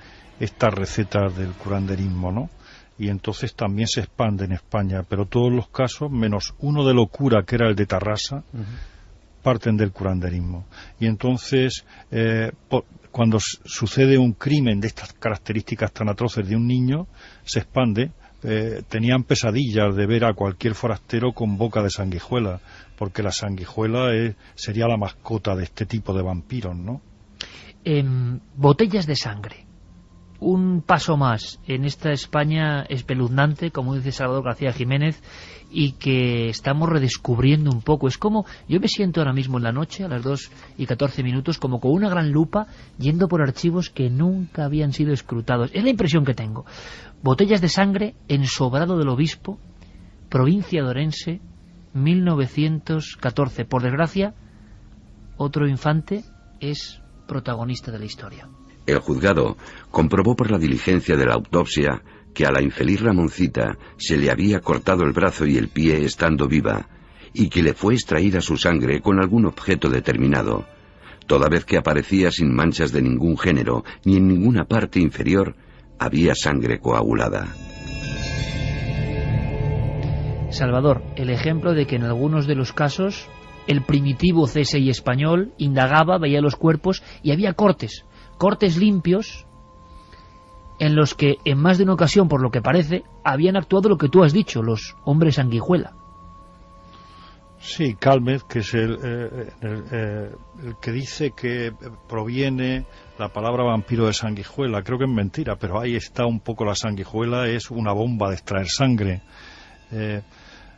estas recetas del curanderismo, ¿no? Y entonces también se expande en España, pero todos los casos, menos uno de locura, que era el de Tarrasa, parten del curanderismo. Y entonces, cuando sucede un crimen de estas características tan atroces de un niño, se expande. Tenían pesadillas de ver a cualquier forastero con boca de sanguijuela, porque la sanguijuela sería la mascota de este tipo de vampiros, ¿no?
Botellas de sangre. Un paso más en esta España espeluznante, como dice Salvador García Jiménez, y que estamos redescubriendo un poco. Es como, yo me siento ahora mismo en la noche, a las 2:14, como con una gran lupa, yendo por archivos que nunca habían sido escrutados. Es la impresión que tengo. Botellas de sangre en Sobrado del Obispo, provincia de Orense, 1914. Por desgracia, otro infante es protagonista de la historia.
El juzgado comprobó por la diligencia de la autopsia que a la infeliz Ramoncita se le había cortado el brazo y el pie estando viva, y que le fue extraída su sangre con algún objeto determinado, toda vez que aparecía sin manchas de ningún género, ni en ninguna parte inferior había sangre coagulada.
Salvador, el ejemplo de que en algunos de los casos el primitivo CSI español indagaba, veía los cuerpos y había cortes limpios en los que en más de una ocasión, por lo que parece, habían actuado lo que tú has dicho, los hombres sanguijuela.
Sí, Cálmez, que es el que dice que proviene la palabra vampiro de sanguijuela. Creo que es mentira, pero ahí está un poco la sanguijuela, es una bomba de extraer sangre.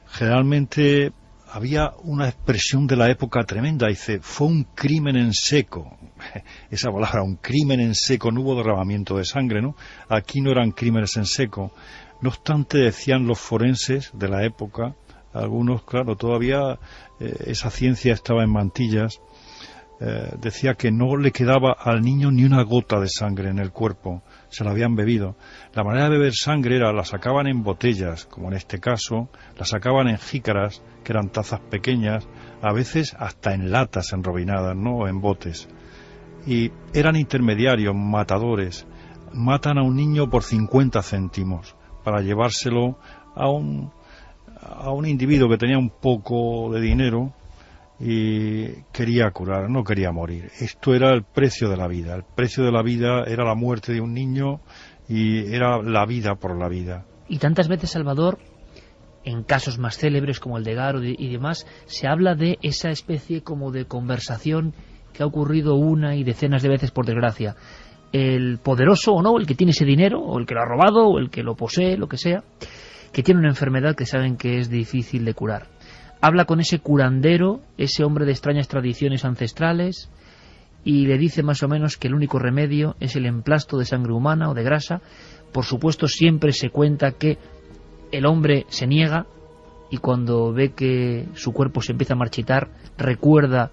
Generalmente había una expresión de la época tremenda, dice, fue un crimen en seco. Esa palabra, un crimen en seco, no hubo derramamiento de sangre, ¿no? Aquí no eran crímenes en seco. No obstante, decían los forenses de la época, algunos, claro, todavía esa ciencia estaba en mantillas, decía que no le quedaba al niño ni una gota de sangre en el cuerpo, se la habían bebido. La manera de beber sangre era, la sacaban en botellas, como en este caso, la sacaban en jícaras, que eran tazas pequeñas, a veces hasta en latas enrobinadas, ¿no?, o en botes. Y eran intermediarios, matadores. Matan a un niño por 50 céntimos para llevárselo a un individuo que tenía un poco de dinero y quería curar, no quería morir. Esto era el precio de la vida. El precio de la vida era la muerte de un niño y era la vida por la vida.
Y tantas veces, Salvador, en casos más célebres como el de Garo y demás, se habla de esa especie como de conversación que ha ocurrido una y decenas de veces, por desgracia. El poderoso o no, el que tiene ese dinero, o el que lo ha robado, o el que lo posee, lo que sea, que tiene una enfermedad que saben que es difícil de curar. Habla con ese curandero, ese hombre de extrañas tradiciones ancestrales, y le dice más o menos que el único remedio es el emplasto de sangre humana o de grasa. Por supuesto, siempre se cuenta que el hombre se niega, y cuando ve que su cuerpo se empieza a marchitar, recuerda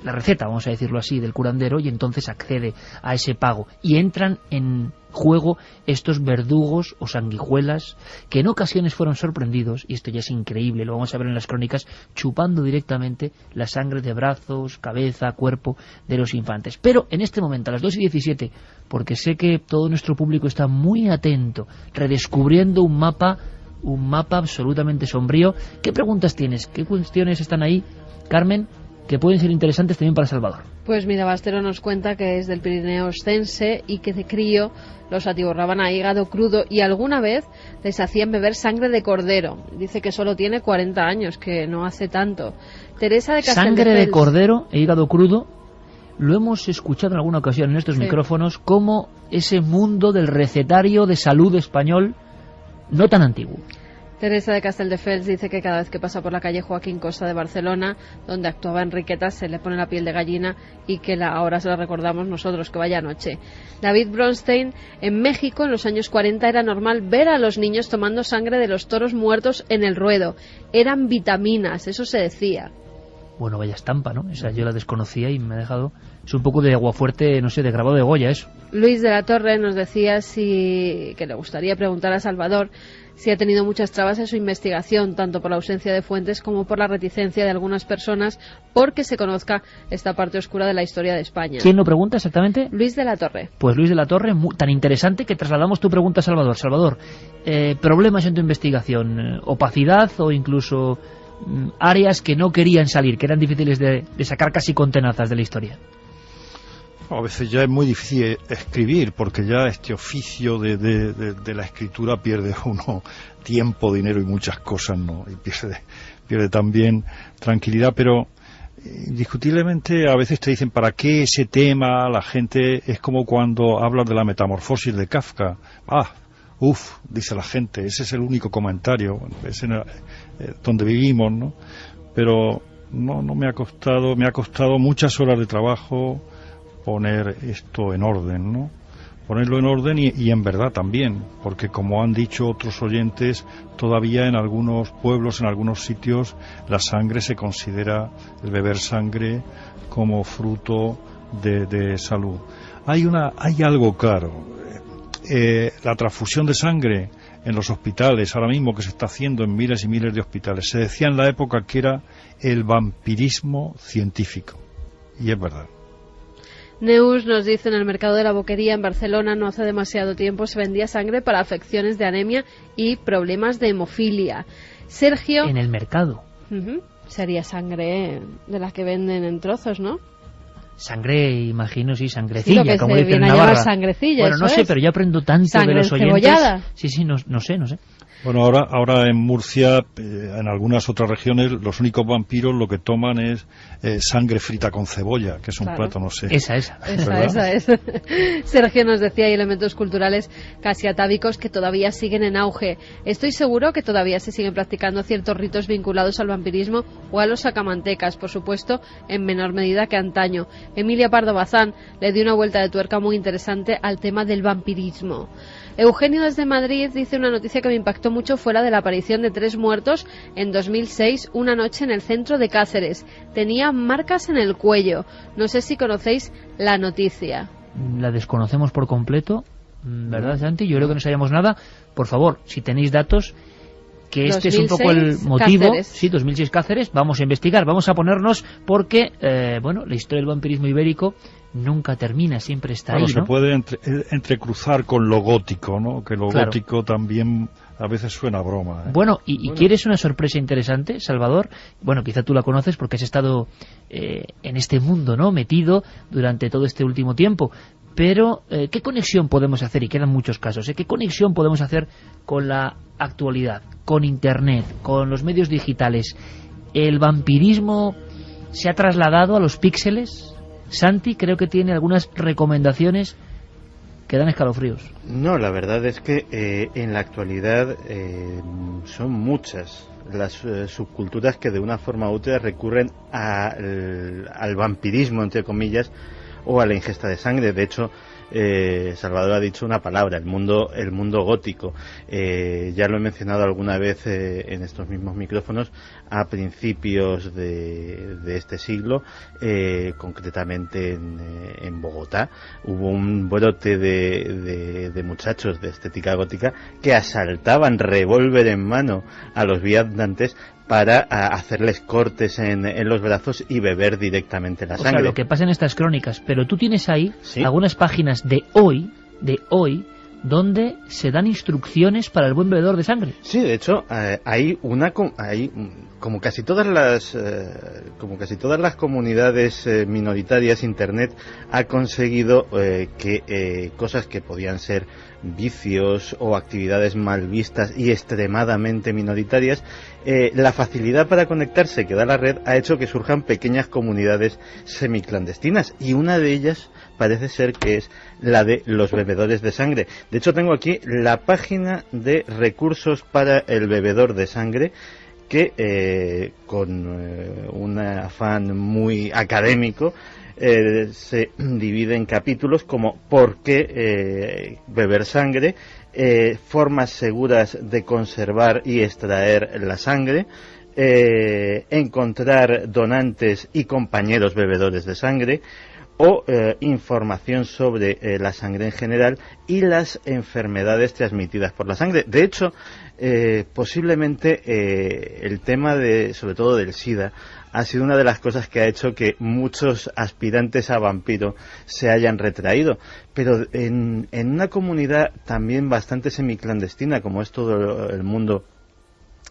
la receta, vamos a decirlo así, del curandero, y entonces accede a ese pago. Y entran en juego estos verdugos o sanguijuelas que en ocasiones fueron sorprendidos, y esto ya es increíble, lo vamos a ver en las crónicas, chupando directamente la sangre de brazos, cabeza, cuerpo de los infantes. Pero en este momento, a las 2:17, porque sé que todo nuestro público está muy atento, redescubriendo un mapa absolutamente sombrío. ¿Qué preguntas tienes? ¿Qué cuestiones están ahí, Carmen, que pueden ser interesantes también para Salvador?
Pues mira, Bastero nos cuenta que es del Pirineo Oscense y que de crío los atiborraban a hígado crudo y alguna vez les hacían beber sangre de cordero. Dice que solo tiene 40 años, que no hace tanto. Teresa de Casteldefels.
Sangre de cordero e hígado crudo, lo hemos escuchado en alguna ocasión en estos micrófonos, como ese mundo del recetario de salud español no tan antiguo.
Teresa de Casteldefels dice que cada vez que pasa por la calle Joaquín Costa de Barcelona, donde actuaba Enriqueta, se le pone la piel de gallina y que ahora se la recordamos nosotros, que vaya noche. David Bronstein, en México en los años 40 era normal ver a los niños tomando sangre de los toros muertos en el ruedo. Eran vitaminas, eso se decía.
Bueno, vaya estampa, ¿no? Esa yo la desconocía y me ha dejado... Es un poco de aguafuerte, no sé, de grabado de Goya, eso.
Luis de la Torre nos decía que le gustaría preguntar a Salvador si ha tenido muchas trabas en su investigación, tanto por la ausencia de fuentes como por la reticencia de algunas personas porque se conozca esta parte oscura de la historia de España.
¿Quién lo pregunta exactamente?
Luis de la Torre.
Pues Luis de la Torre, tan interesante que trasladamos tu pregunta a Salvador. Salvador, problemas en tu investigación, opacidad o incluso áreas que no querían salir, que eran difíciles de sacar casi con tenazas de la historia.
A veces ya es muy difícil escribir, porque ya este oficio de la escritura pierde uno tiempo, dinero y muchas cosas, ¿no? Y pierde también tranquilidad, pero indiscutiblemente a veces te dicen, ¿para qué ese tema? La gente, es como cuando hablas de la metamorfosis de Kafka. Dice la gente, ese es el único comentario, es donde vivimos, ¿no? Pero no me ha costado muchas horas de trabajo poner esto en orden, ¿no? Ponerlo en orden y en verdad también, porque como han dicho otros oyentes, todavía en algunos pueblos, en algunos sitios, la sangre se considera, el beber sangre, como fruto de salud. Hay algo claro, la transfusión de sangre en los hospitales, ahora mismo que se está haciendo en miles y miles de hospitales, se decía en la época que era el vampirismo científico, y es verdad.
Neus nos dice, en el mercado de la Boquería en Barcelona no hace demasiado tiempo se vendía sangre para afecciones de anemia y problemas de hemofilia. Sergio...
En el mercado.
Sería sangre de las que venden en trozos, ¿no?
Sangre, imagino, sí, sangrecilla,
sí,
como dicen en Navarra.
Sangrecilla,
bueno, no sé, pero yo aprendo tanto
¿Sangre
de los oyentes.
Cebollada?
Sí, no sé.
Bueno, ahora en Murcia, en algunas otras regiones, los únicos vampiros lo que toman es sangre frita con cebolla, que es un plato, no sé.
Esa es. Sergio nos decía, hay elementos culturales casi atávicos que todavía siguen en auge. Estoy seguro que todavía se siguen practicando ciertos ritos vinculados al vampirismo o a los sacamantecas, por supuesto, en menor medida que antaño. Emilia Pardo Bazán le dio una vuelta de tuerca muy interesante al tema del vampirismo. Eugenio desde Madrid dice una noticia que me impactó mucho, fuera de la aparición de 3 muertos en 2006, una noche en el centro de Cáceres. Tenía marcas en el cuello. No sé si conocéis la noticia.
La desconocemos por completo, ¿verdad, Santi? Yo creo que no sabíamos nada. Por favor, si tenéis datos, que este es un poco el motivo.
Cáceres.
Sí, 2006 Cáceres. Vamos a investigar, vamos a ponernos, porque, la historia del vampirismo ibérico nunca termina, siempre está ahí, ¿no?
Se puede entrecruzar con lo gótico, ¿no? Que lo gótico también a veces suena a broma, ¿eh?
Bueno, y ¿quieres una sorpresa interesante, Salvador? Bueno, quizá tú la conoces porque has estado en este mundo, ¿no? Metido durante todo este último tiempo. Pero, ¿qué conexión podemos hacer? Y quedan muchos casos, ¿Qué conexión podemos hacer con la actualidad, con Internet, con los medios digitales? ¿El vampirismo se ha trasladado a los píxeles? Santi creo que tiene algunas recomendaciones que dan escalofríos.
No, la verdad es que en la actualidad son muchas las subculturas que de una forma u otra recurren al vampirismo, entre comillas, o a la ingesta de sangre. De hecho, Salvador ha dicho una palabra, el mundo gótico. Ya lo he mencionado alguna vez en estos mismos micrófonos, a principios de este siglo, concretamente en Bogotá, hubo un brote de muchachos de estética gótica que asaltaban revólver en mano a los viandantes para hombres cortes en los brazos y beber directamente la sangre.
O sea, lo que pasa en estas crónicas. Pero tú tienes ahí algunas páginas de hoy, donde se dan instrucciones para el buen bebedor de sangre.
Sí, de hecho, hay como casi todas las comunidades minoritarias, Internet ha conseguido que cosas que podían ser vicios o actividades mal vistas y extremadamente minoritarias, la facilidad para conectarse que da la red ha hecho que surjan pequeñas comunidades semiclandestinas, y una de ellas parece ser que es la de los bebedores de sangre. De hecho, tengo aquí la página de recursos para el bebedor de sangre, que con un afán muy académico se divide en capítulos como por qué beber sangre, formas seguras de conservar y extraer la sangre, encontrar donantes y compañeros bebedores de sangre, o información sobre la sangre en general y las enfermedades transmitidas por la sangre. De hecho, posiblemente el tema sobre todo del SIDA ha sido una de las cosas que ha hecho que muchos aspirantes a vampiro se hayan retraído, pero en una comunidad también bastante semiclandestina como es todo el mundo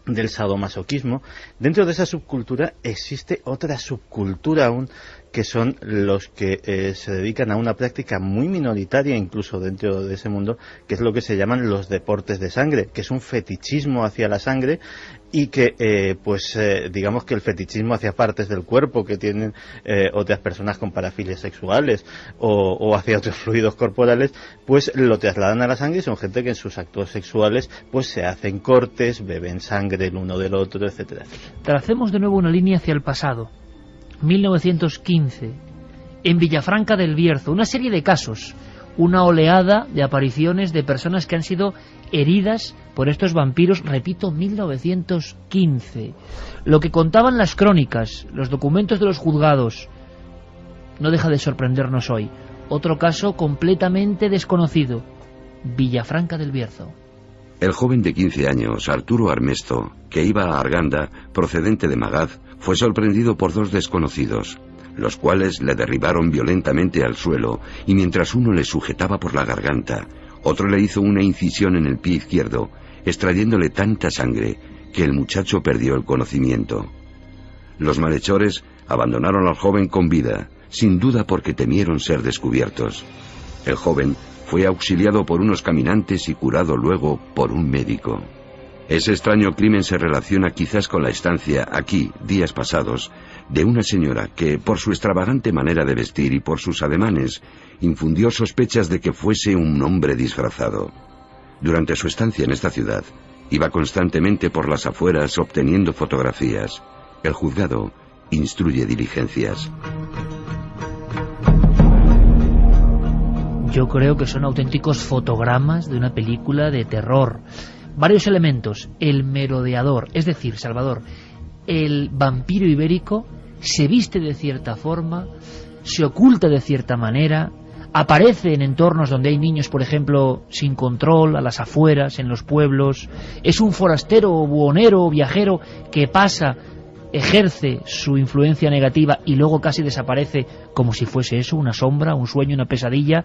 del sadomasoquismo, dentro de esa subcultura existe otra subcultura aún, que son los que se dedican a una práctica muy minoritaria incluso dentro de ese mundo, que es lo que se llaman los deportes de sangre, que es un fetichismo hacia la sangre, y que digamos que el fetichismo hacia partes del cuerpo que tienen otras personas con parafilias sexuales o hacia otros fluidos corporales, pues lo trasladan a la sangre, y son gente que en sus actos sexuales pues se hacen cortes, beben sangre el uno del otro, etcétera.
Tracemos de nuevo una línea hacia el pasado. 1915, en Villafranca del Bierzo, una serie de casos, una oleada de apariciones de personas que han sido heridas por estos vampiros, repito, 1915. Lo que contaban las crónicas, los documentos de los juzgados, no deja de sorprendernos hoy. Otro caso completamente desconocido, Villafranca del Bierzo.
El joven de 15 años, Arturo Armesto, que iba a Arganda, procedente de Magaz, fue sorprendido por dos desconocidos, los cuales le derribaron violentamente al suelo, y mientras uno le sujetaba por la garganta, otro le hizo una incisión en el pie izquierdo, extrayéndole tanta sangre que el muchacho perdió el conocimiento. Los malhechores abandonaron al joven con vida, sin duda porque temieron ser descubiertos. El joven fue auxiliado por unos caminantes y curado luego por un médico. Ese extraño crimen se relaciona quizás con la estancia aquí, días pasados, de una señora que, por su extravagante manera de vestir y por sus ademanes, infundió sospechas de que fuese un hombre disfrazado. Durante su estancia en esta ciudad, iba constantemente por las afueras obteniendo fotografías. El juzgado instruye diligencias.
Yo creo que son auténticos fotogramas de una película de terror. Varios elementos. El merodeador, es decir, Salvador, el vampiro ibérico se viste de cierta forma, se oculta de cierta manera, aparece en entornos donde hay niños, por ejemplo, sin control, a las afueras, en los pueblos. Es un forastero, buhonero o viajero que pasa, ejerce su influencia negativa y luego casi desaparece como si fuese eso, una sombra, un sueño, una pesadilla.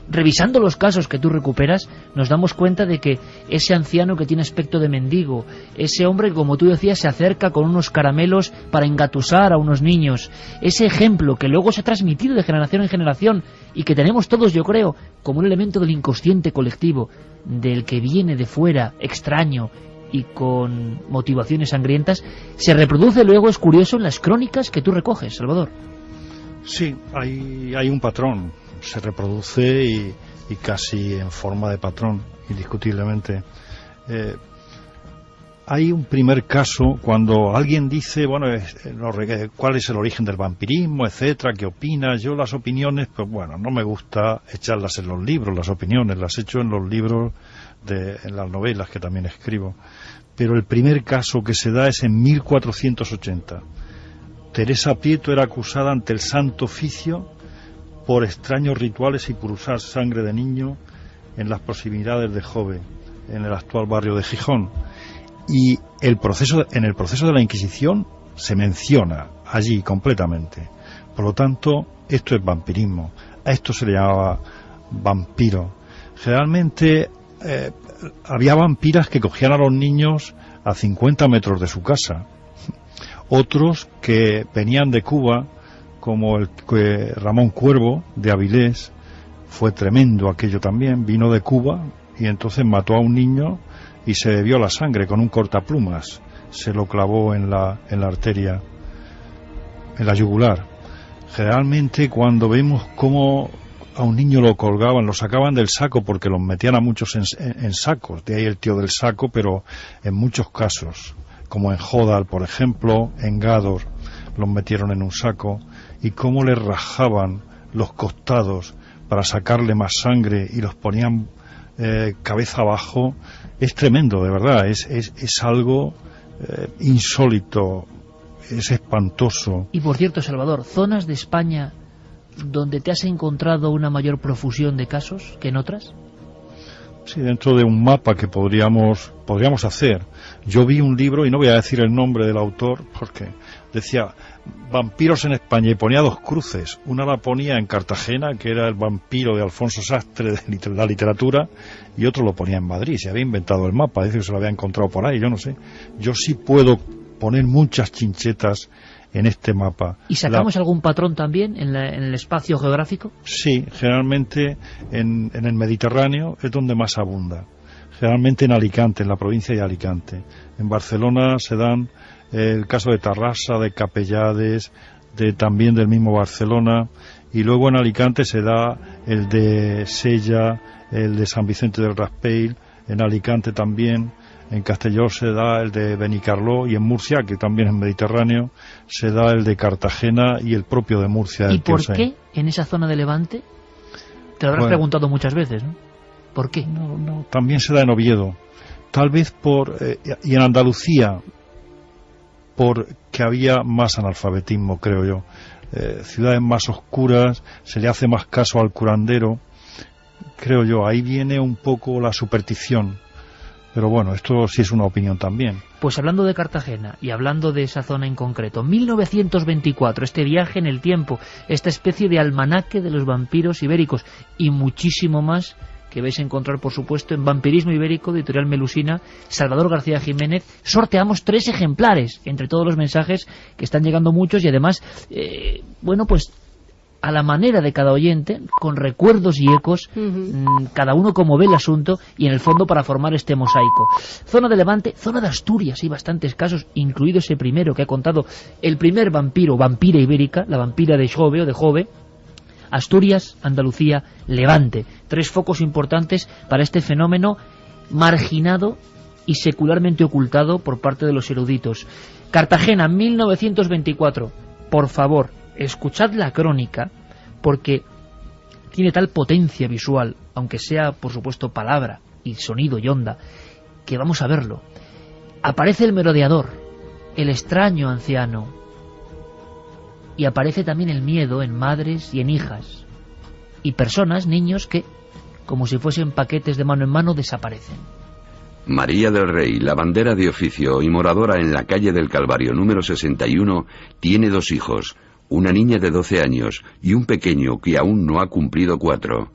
Revisando los casos que tú recuperas, nos damos cuenta de que ese anciano que tiene aspecto de mendigo, ese hombre que, como tú decías, se acerca con unos caramelos para engatusar a unos niños, ese ejemplo que luego se ha transmitido de generación en generación y que tenemos todos, yo creo, como un elemento del inconsciente colectivo, del que viene de fuera, extraño y con motivaciones sangrientas, se reproduce luego, es curioso, en las crónicas que tú recoges, Salvador.
Sí, hay un patrón, se reproduce y casi en forma de patrón, indiscutiblemente. hay un primer caso cuando alguien dice, bueno, ¿cuál es el origen del vampirismo, etcétera? ¿Qué opinas? Yo las opiniones, pues bueno, no me gusta echarlas en los libros, las opiniones, las echo en los libros, en las novelas que también escribo. Pero el primer caso que se da es en 1480. Teresa Prieto era acusada ante el Santo Oficio por extraños rituales y por usar sangre de niño en las proximidades de Jove, en el actual barrio de Gijón. Y en el proceso de la Inquisición se menciona allí completamente. Por lo tanto, esto es vampirismo. A esto se le llamaba vampiro. Generalmente había vampiras que cogían a los niños a 50 metros de su casa. Otros que venían de Cuba, como el Ramón Cuervo de Avilés, fue tremendo aquello también, vino de Cuba y entonces mató a un niño y se bebió la sangre con un cortaplumas, se lo clavó en la arteria, en la yugular. Generalmente cuando vemos cómo a un niño lo colgaban, lo sacaban del saco porque los metían a muchos en sacos, de ahí el tío del saco, pero en muchos casos, como en Jodal, por ejemplo, en Gádor, los metieron en un saco, y cómo le rajaban los costados para sacarle más sangre y los ponían cabeza abajo. Es tremendo, de verdad, es algo insólito, es espantoso.
Y por cierto, Salvador, ¿zonas de España donde te has encontrado una mayor profusión de casos que en otras?
Sí, dentro de un mapa que podríamos hacer. Yo vi un libro, y no voy a decir el nombre del autor, porque decía vampiros en España, y ponía dos cruces. Una la ponía en Cartagena, que era el vampiro de Alfonso Sastre de la literatura, y otro lo ponía en Madrid. Se había inventado el mapa, dice que se lo había encontrado por ahí, yo no sé. Yo sí puedo poner muchas chinchetas en este mapa.
¿Y sacamos algún patrón también en el espacio geográfico?
Sí, generalmente en el Mediterráneo es donde más abunda. Generalmente en Alicante, en la provincia de Alicante. En Barcelona se dan el caso de Tarrasa, de Capellades, también del mismo Barcelona, y luego en Alicante se da el de Sella, el de San Vicente del Raspeig, en Alicante también. En Castelló se da el de Benicarló, y en Murcia, que también es Mediterráneo, se da el de Cartagena y el propio de Murcia.
¿Y por qué en esa zona de Levante? Te lo habrás preguntado muchas veces, ¿no? ¿Por qué?
No, también se da en Oviedo. Tal vez y en Andalucía, porque había más analfabetismo, creo yo. Ciudades más oscuras, se le hace más caso al curandero, creo yo. Ahí viene un poco la superstición. Pero bueno, esto sí es una opinión también.
Pues hablando de Cartagena y hablando de esa zona en concreto, 1924, este viaje en el tiempo, esta especie de almanaque de los vampiros ibéricos, y muchísimo más que vais a encontrar, por supuesto, en Vampirismo Ibérico, de Editorial Melusina, Salvador García Jiménez. Sorteamos 3 ejemplares entre todos los mensajes, que están llegando muchos, y además, bueno, pues a la manera de cada oyente, con recuerdos y ecos, cada uno como ve el asunto, y en el fondo para formar este mosaico. Zona de Levante, zona de Asturias, hay bastantes casos, incluido ese primero que ha contado el primer vampira ibérica, la vampira de Jove o de Jove. Asturias, Andalucía, Levante, 3 focos importantes para este fenómeno marginado y secularmente ocultado por parte de los eruditos. Cartagena, 1924, por favor, escuchad la crónica, porque tiene tal potencia visual, aunque sea, por supuesto, palabra y sonido y onda, que vamos a verlo. Aparece el merodeador, el extraño anciano, y aparece también el miedo en madres y en hijas, y personas, niños, que, como si fuesen paquetes de mano en mano, desaparecen.
María del Rey, lavandera de oficio y moradora en la calle del Calvario número 61, tiene 2 hijos, una niña de 12 años y un pequeño que aún no ha cumplido 4.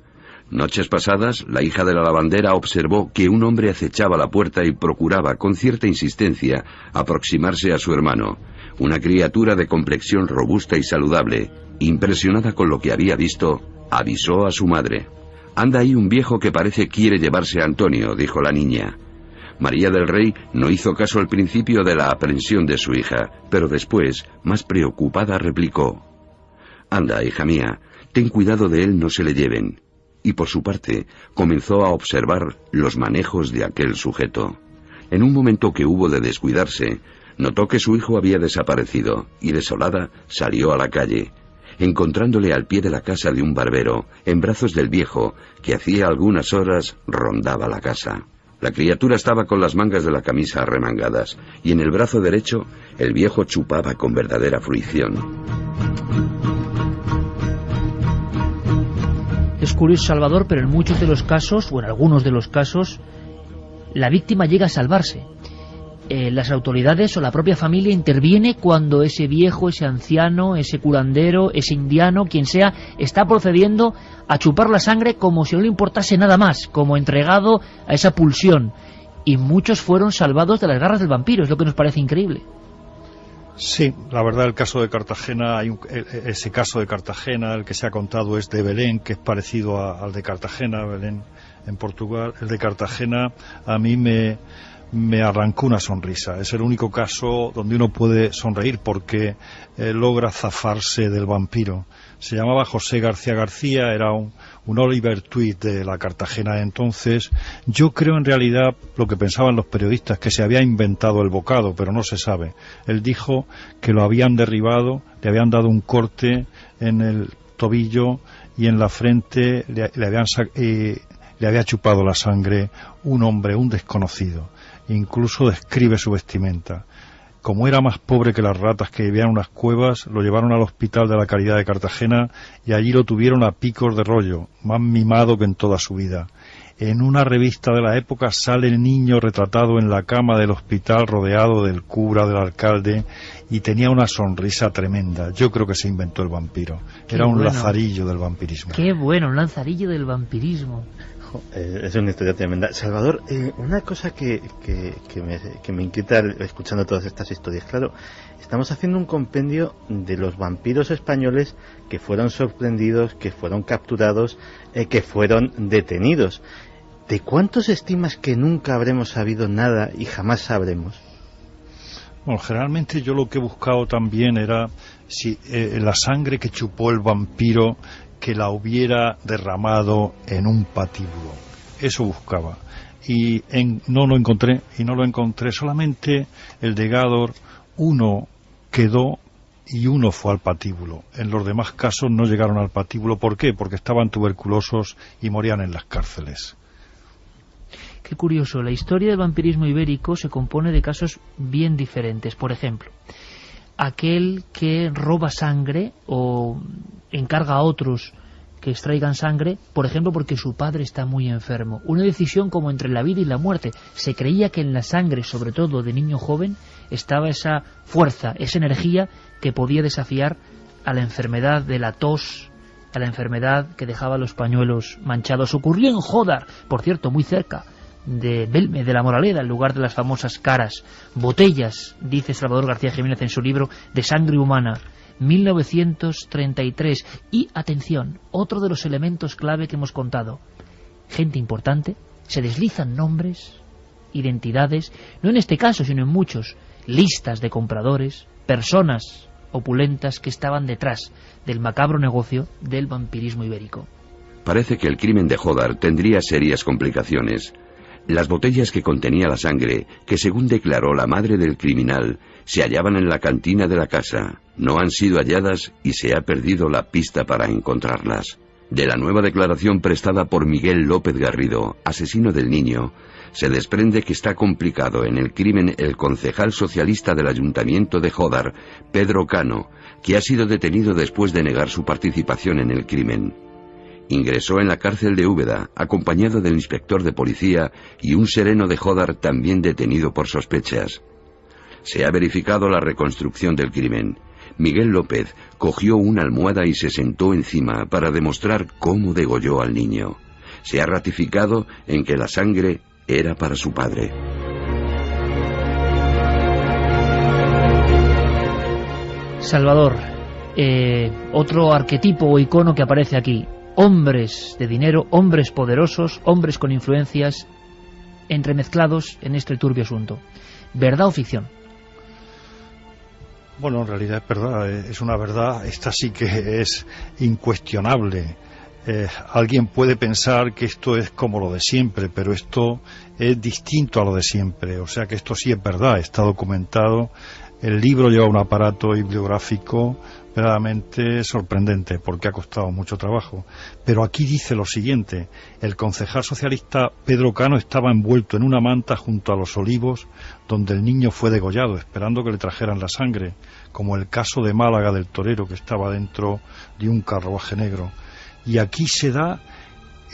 Noches pasadas, la hija de la lavandera observó que un hombre acechaba la puerta y procuraba, con cierta insistencia, aproximarse a su hermano, una criatura de complexión robusta y saludable. Impresionada con lo que había visto, avisó a su madre. «Anda ahí un viejo que parece quiere llevarse a Antonio», dijo la niña. María del Rey no hizo caso al principio de la aprensión de su hija, pero después, más preocupada, replicó: «Anda, hija mía, ten cuidado de él, no se le lleven». Y por su parte, comenzó a observar los manejos de aquel sujeto. En un momento que hubo de descuidarse, notó que su hijo había desaparecido y, desolada, salió a la calle, encontrándole al pie de la casa de un barbero, en brazos del viejo, que hacía algunas horas rondaba la casa. La criatura estaba con las mangas de la camisa arremangadas, y en el brazo derecho el viejo chupaba con verdadera fruición.
Es curioso, Salvador, pero en muchos de los casos, o en algunos de los casos, la víctima llega a salvarse. Las autoridades o la propia familia interviene cuando ese viejo, ese anciano, ese curandero, ese indiano, quien sea, está procediendo a chupar la sangre como si no le importase nada más, como entregado a esa pulsión. Y muchos fueron salvados de las garras del vampiro, es lo que nos parece increíble.
Sí, la verdad, el caso de Cartagena, ese caso de Cartagena, el que se ha contado es de Belén, que es parecido al de Cartagena, Belén en Portugal. El de Cartagena a mí me arrancó una sonrisa. Es el único caso donde uno puede sonreír porque logra zafarse del vampiro. Se llamaba José García García, era un Oliver Twist de la Cartagena de entonces. Yo creo en realidad lo que pensaban los periodistas, que se había inventado el bocado, pero no se sabe. Él dijo que lo habían derribado, le habían dado un corte en el tobillo y en la frente le había chupado la sangre un hombre, un desconocido. Incluso describe su vestimenta. Como era más pobre que las ratas que vivían en unas cuevas, lo llevaron al Hospital de la Caridad de Cartagena y allí lo tuvieron a picos de rollo, más mimado que en toda su vida. En una revista de la época sale el niño retratado en la cama del hospital rodeado del cura, del alcalde, y tenía una sonrisa tremenda. Yo creo que se inventó el vampiro. Era un lazarillo del vampirismo.
Qué bueno, un lazarillo del vampirismo.
Es una historia tremenda. Salvador, una cosa que me inquieta escuchando todas estas historias. Claro, estamos haciendo un compendio de los vampiros españoles que fueron sorprendidos, que fueron capturados, que fueron detenidos. ¿De cuántos estimas que nunca habremos sabido nada y jamás sabremos?
Bueno, generalmente yo lo que he buscado también era si la sangre que chupó el vampiro, que la hubiera derramado en un patíbulo. Eso buscaba. Y no lo encontré. Solamente el de Gádor, uno quedó y uno fue al patíbulo. En los demás casos no llegaron al patíbulo. ¿Por qué? Porque estaban tuberculosos y morían en las cárceles.
Qué curioso, la historia del vampirismo ibérico se compone de casos bien diferentes. Por ejemplo, aquel que roba sangre o encarga a otros que extraigan sangre, por ejemplo, porque su padre está muy enfermo. Una decisión como entre la vida y la muerte. Se creía que en la sangre, sobre todo de niño joven, estaba esa fuerza, esa energía que podía desafiar a la enfermedad de la tos, a la enfermedad que dejaba los pañuelos manchados. Ocurrió en Jódar, por cierto, muy cerca de Belme, de la Moraleda, el lugar de las famosas caras. Botellas, dice Salvador García Jiménez en su libro, de sangre humana, 1933. Y, atención, otro de los elementos clave que hemos contado. Gente importante, se deslizan nombres, identidades, no en este caso, sino en muchos, listas de compradores, personas opulentas que estaban detrás del macabro negocio del vampirismo ibérico.
Parece que el crimen de Jódar tendría serias complicaciones. Las botellas que contenía la sangre, que según declaró la madre del criminal, se hallaban en la cantina de la casa, no han sido halladas y se ha perdido la pista para encontrarlas. De la nueva declaración prestada por Miguel López Garrido, asesino del niño, se desprende que está complicado en el crimen el concejal socialista del ayuntamiento de Jódar, Pedro Cano, que ha sido detenido después de negar su participación en el crimen. Ingresó en la cárcel de Úbeda, acompañado del inspector de policía y un sereno de Jódar también detenido por sospechas. Se ha verificado la reconstrucción del crimen. Miguel López cogió una almohada y se sentó encima para demostrar cómo degolló al niño. Se ha ratificado en que la sangre era para su padre.
Salvador, otro arquetipo o icono que aparece aquí. Hombres de dinero, hombres poderosos, hombres con influencias entremezclados en este turbio asunto. ¿Verdad o ficción?
Bueno, en realidad es verdad, es una verdad, esta sí que es incuestionable. alguien puede pensar que esto es como lo de siempre, pero esto es distinto a lo de siempre. O sea que esto sí es verdad, está documentado. El libro lleva un aparato bibliográfico verdaderamente sorprendente, porque ha costado mucho trabajo. Pero aquí dice lo siguiente: el concejal socialista Pedro Cano estaba envuelto en una manta junto a los olivos donde el niño fue degollado, esperando que le trajeran la sangre, como el caso de Málaga del torero que estaba dentro de un carruaje negro. Y aquí se da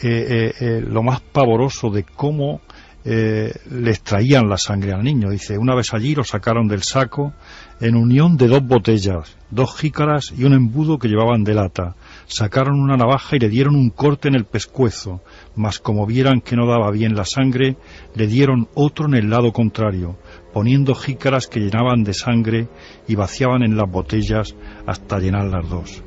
lo más pavoroso de cómo le extraían la sangre al niño. Dice, una vez allí lo sacaron del saco en unión de 2 botellas, 2 jícaras y un embudo que llevaban de lata. Sacaron una navaja y le dieron un corte en el pescuezo, mas como vieran que no daba bien la sangre, le dieron otro en el lado contrario, poniendo jícaras que llenaban de sangre y vaciaban en las botellas hasta llenar las 2.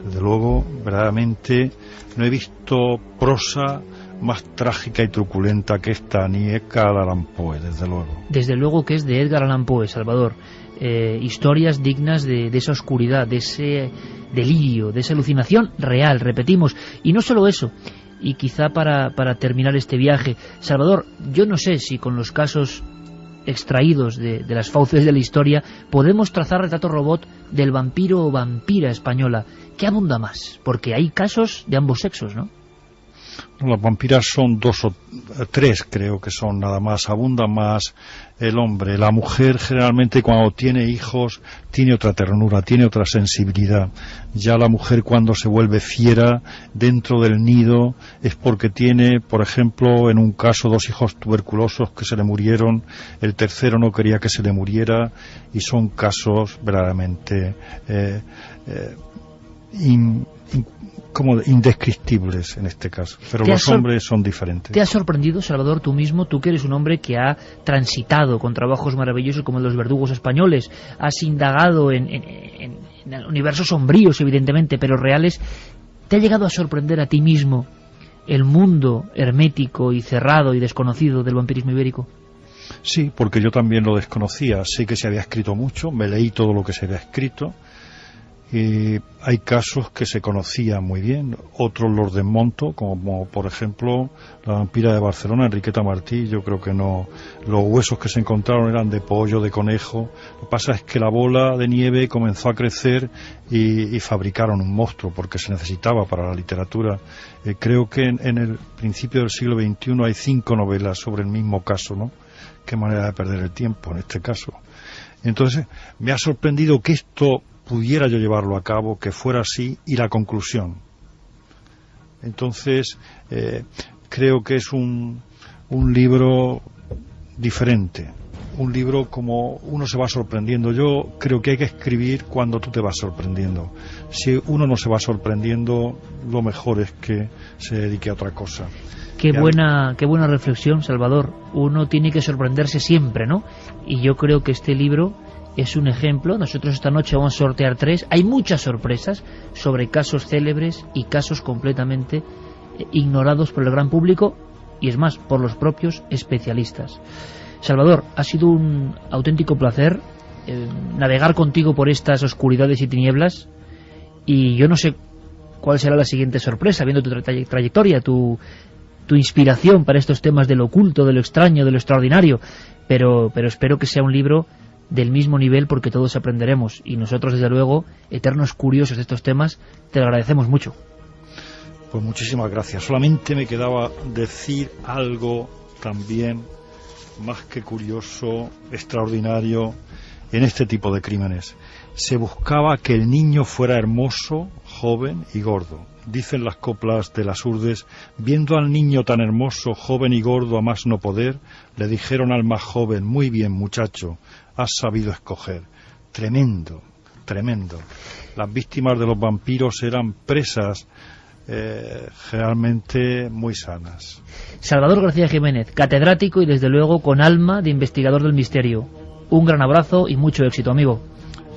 Desde luego, verdaderamente, no he visto prosa más trágica y truculenta que esta, ni Edgar Allan Poe, desde luego.
Desde luego que es de Edgar Allan Poe, Salvador. Historias dignas de esa oscuridad, de ese delirio, de esa alucinación real, repetimos. Y no solo eso, y quizá para terminar este viaje, Salvador, yo no sé si con los casos extraídos de las fauces de la historia podemos trazar retrato robot del vampiro o vampira española. ¿Qué abunda más? Porque hay casos de ambos sexos, ¿no?
Las vampiras son 2 o 3, creo que son nada más. Abunda más el hombre. La mujer generalmente cuando tiene hijos tiene otra ternura, tiene otra sensibilidad. Ya la mujer cuando se vuelve fiera dentro del nido es porque tiene, por ejemplo, en un caso 2 hijos tuberculosos que se le murieron, el tercero no quería que se le muriera, y son casos verdaderamente como indescriptibles en este caso, pero los hombres son diferentes.
¿Te ha sorprendido, Salvador, tú mismo, tú que eres un hombre que ha transitado con trabajos maravillosos como Los verdugos españoles, has indagado en universos sombríos, evidentemente, pero reales? ¿Te ha llegado a sorprender a ti mismo el mundo hermético y cerrado y desconocido del vampirismo ibérico?
Sí, porque yo también lo desconocía. Sé que se había escrito mucho, me leí todo lo que se había escrito. Y hay casos que se conocían muy bien, otros los desmonto, como por ejemplo la vampira de Barcelona, Enriqueta Martí. Yo creo que no, los huesos que se encontraron eran de pollo, de conejo. Lo que pasa es que la bola de nieve comenzó a crecer y fabricaron un monstruo, porque se necesitaba para la literatura. Creo que en el principio del siglo XXI hay 5 novelas sobre el mismo caso, ¿no? Qué manera de perder el tiempo en este caso. Entonces me ha sorprendido que esto pudiera yo llevarlo a cabo, que fuera así, y la conclusión. Entonces, creo que es un libro diferente, un libro como uno se va sorprendiendo. Yo creo que hay que escribir cuando tú te vas sorprendiendo. Si uno no se va sorprendiendo, lo mejor es que se dedique a otra cosa.
Qué buena reflexión, Salvador. Uno tiene que sorprenderse siempre, ¿no? Y yo creo que este libro es un ejemplo. Nosotros esta noche vamos a sortear 3. Hay muchas sorpresas sobre casos célebres y casos completamente ignorados por el gran público, y es más, por los propios especialistas. Salvador, ha sido un auténtico placer navegar contigo por estas oscuridades y tinieblas, y yo no sé cuál será la siguiente sorpresa, viendo tu trayectoria, tu inspiración para estos temas de lo oculto, de lo extraño, de lo extraordinario, pero espero que sea un libro del mismo nivel, porque todos aprenderemos, y nosotros, desde luego, eternos curiosos de estos temas, te lo agradecemos mucho.
Pues muchísimas gracias. Solamente me quedaba decir algo también más que curioso, extraordinario en este tipo de crímenes. Se buscaba que el niño fuera hermoso, joven y gordo. Dicen las coplas de las Urdes: viendo al niño tan hermoso, joven y gordo a más no poder, le dijeron al más joven: muy bien, muchacho, has sabido escoger. Tremendo, tremendo. Las víctimas de los vampiros eran presas generalmente muy sanas.
Salvador García Jiménez, catedrático y desde luego con alma de investigador del misterio. Un gran abrazo y mucho éxito, amigo.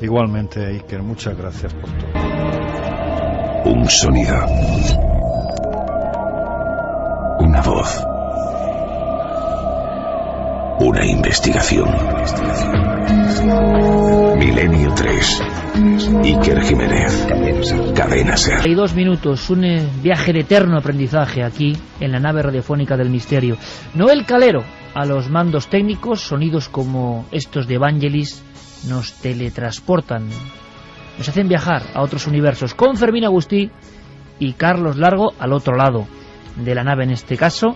Igualmente, Iker, muchas gracias por todo.
Un sonido, una voz, una investigación. Milenio 3.
Iker Jiménez. Cadena Ser.
Hay 2 minutos, un viaje de eterno aprendizaje aquí en la nave radiofónica del misterio. Noel Calero a los mandos técnicos, sonidos como estos de Evangelis nos teletransportan, nos hacen viajar a otros universos, con Fermín Agustí y Carlos Largo al otro lado de la nave en este caso,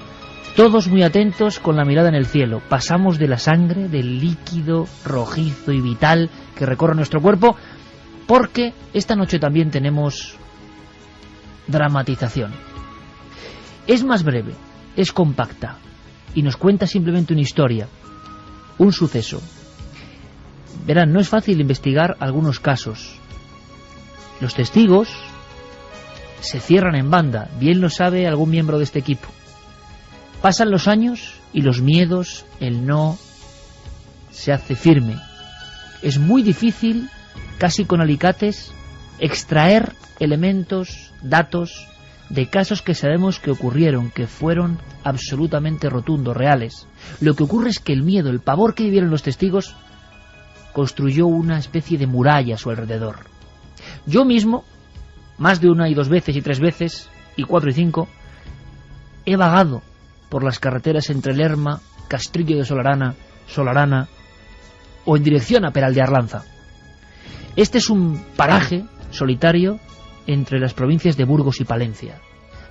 todos muy atentos con la mirada en el cielo. Pasamos de la sangre, del líquido rojizo y vital que recorre nuestro cuerpo, porque esta noche también tenemos dramatización. Es más breve, es compacta y nos cuenta simplemente una historia, un suceso. Verán, no es fácil investigar algunos casos. Los testigos se cierran en banda, bien lo sabe algún miembro de este equipo. Pasan los años y los miedos, el no, se hace firme. Es muy difícil, casi con alicates, extraer elementos, datos de casos que sabemos que ocurrieron, que fueron absolutamente rotundos, reales. Lo que ocurre es que el miedo, el pavor que vivieron los testigos, construyó una especie de muralla a su alrededor. Yo mismo, más de 1 y 2 veces y 3 veces, y 4 y 5, he vagado por las carreteras entre Lerma, Castrillo de Solarana, o en dirección a Peral de Arlanza. Este es un paraje solitario entre las provincias de Burgos y Palencia.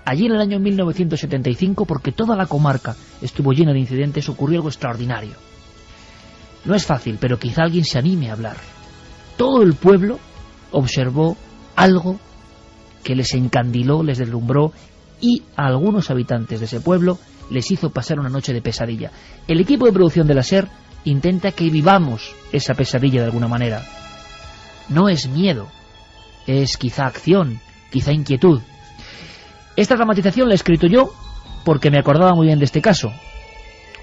Allí en el año 1975, porque toda la comarca estuvo llena de incidentes, ocurrió algo extraordinario. No es fácil, pero quizá alguien se anime a hablar. Todo el pueblo observó algo que les encandiló, les deslumbró, y a algunos habitantes de ese pueblo les hizo pasar una noche de pesadilla. El equipo de producción de la SER intenta que vivamos esa pesadilla de alguna manera. No es miedo, es quizá acción, quizá inquietud. Esta dramatización la he escrito yo porque me acordaba muy bien de este caso.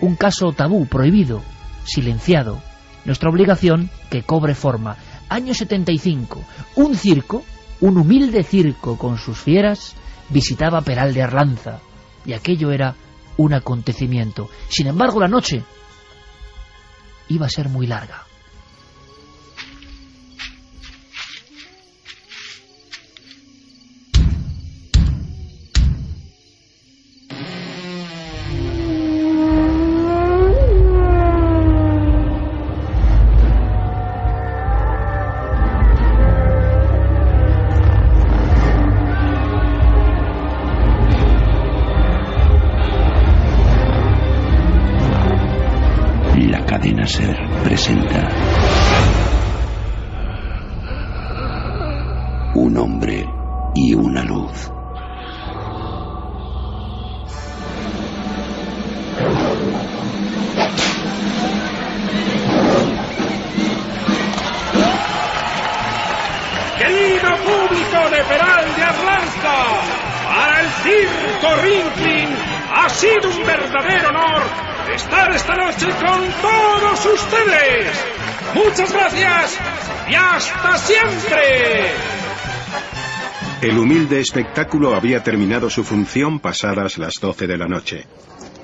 Un caso tabú, prohibido, silenciado. Nuestra obligación que cobre forma. Año 75, un circo, un humilde circo con sus fieras, visitaba Peral de Arlanza, y aquello era un acontecimiento. Sin embargo, la noche iba a ser muy larga.
Cadena Ser presenta Un hombre y una luz.
Querido público de Peral de Arlanza, para el circo Ringlin ha sido un verdadero honor estar esta noche con todos ustedes. Muchas gracias y hasta siempre.
El humilde espectáculo había terminado su función pasadas las 12 de la noche.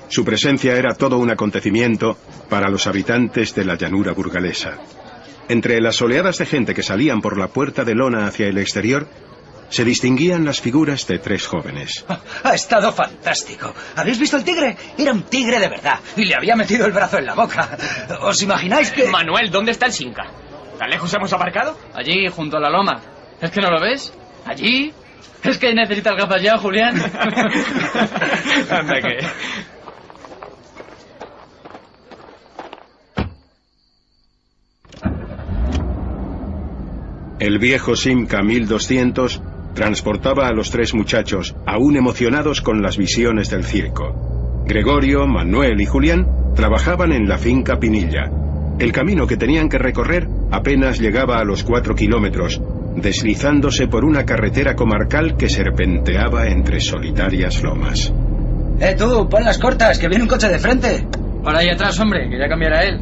Su presencia era todo un acontecimiento para los habitantes de la llanura burgalesa. Entre las oleadas de gente que salían por la puerta de lona hacia el exterior, se distinguían las figuras de 3 jóvenes.
Ha estado fantástico. ¿Habéis visto el tigre? Era un tigre de verdad y le había metido el brazo en la boca. ¿Os imagináis que...?
Manuel, ¿dónde está el Sinca? ¿Tan lejos hemos aparcado?
Allí, junto a la loma. ¿Es que no lo ves? ¿Allí? ¿Es que necesitas gafas ya, Julián?
Anda que...
El viejo Simca 1200 transportaba a los 3 muchachos, aún emocionados con las visiones del circo. Gregorio, Manuel y Julián trabajaban en la finca Pinilla. El camino que tenían que recorrer apenas llegaba a los 4 kilómetros, deslizándose por una carretera comarcal que serpenteaba entre solitarias lomas.
Tú, pon las cortas, que viene un coche de frente.
Para ahí atrás, hombre, que ya cambiará él.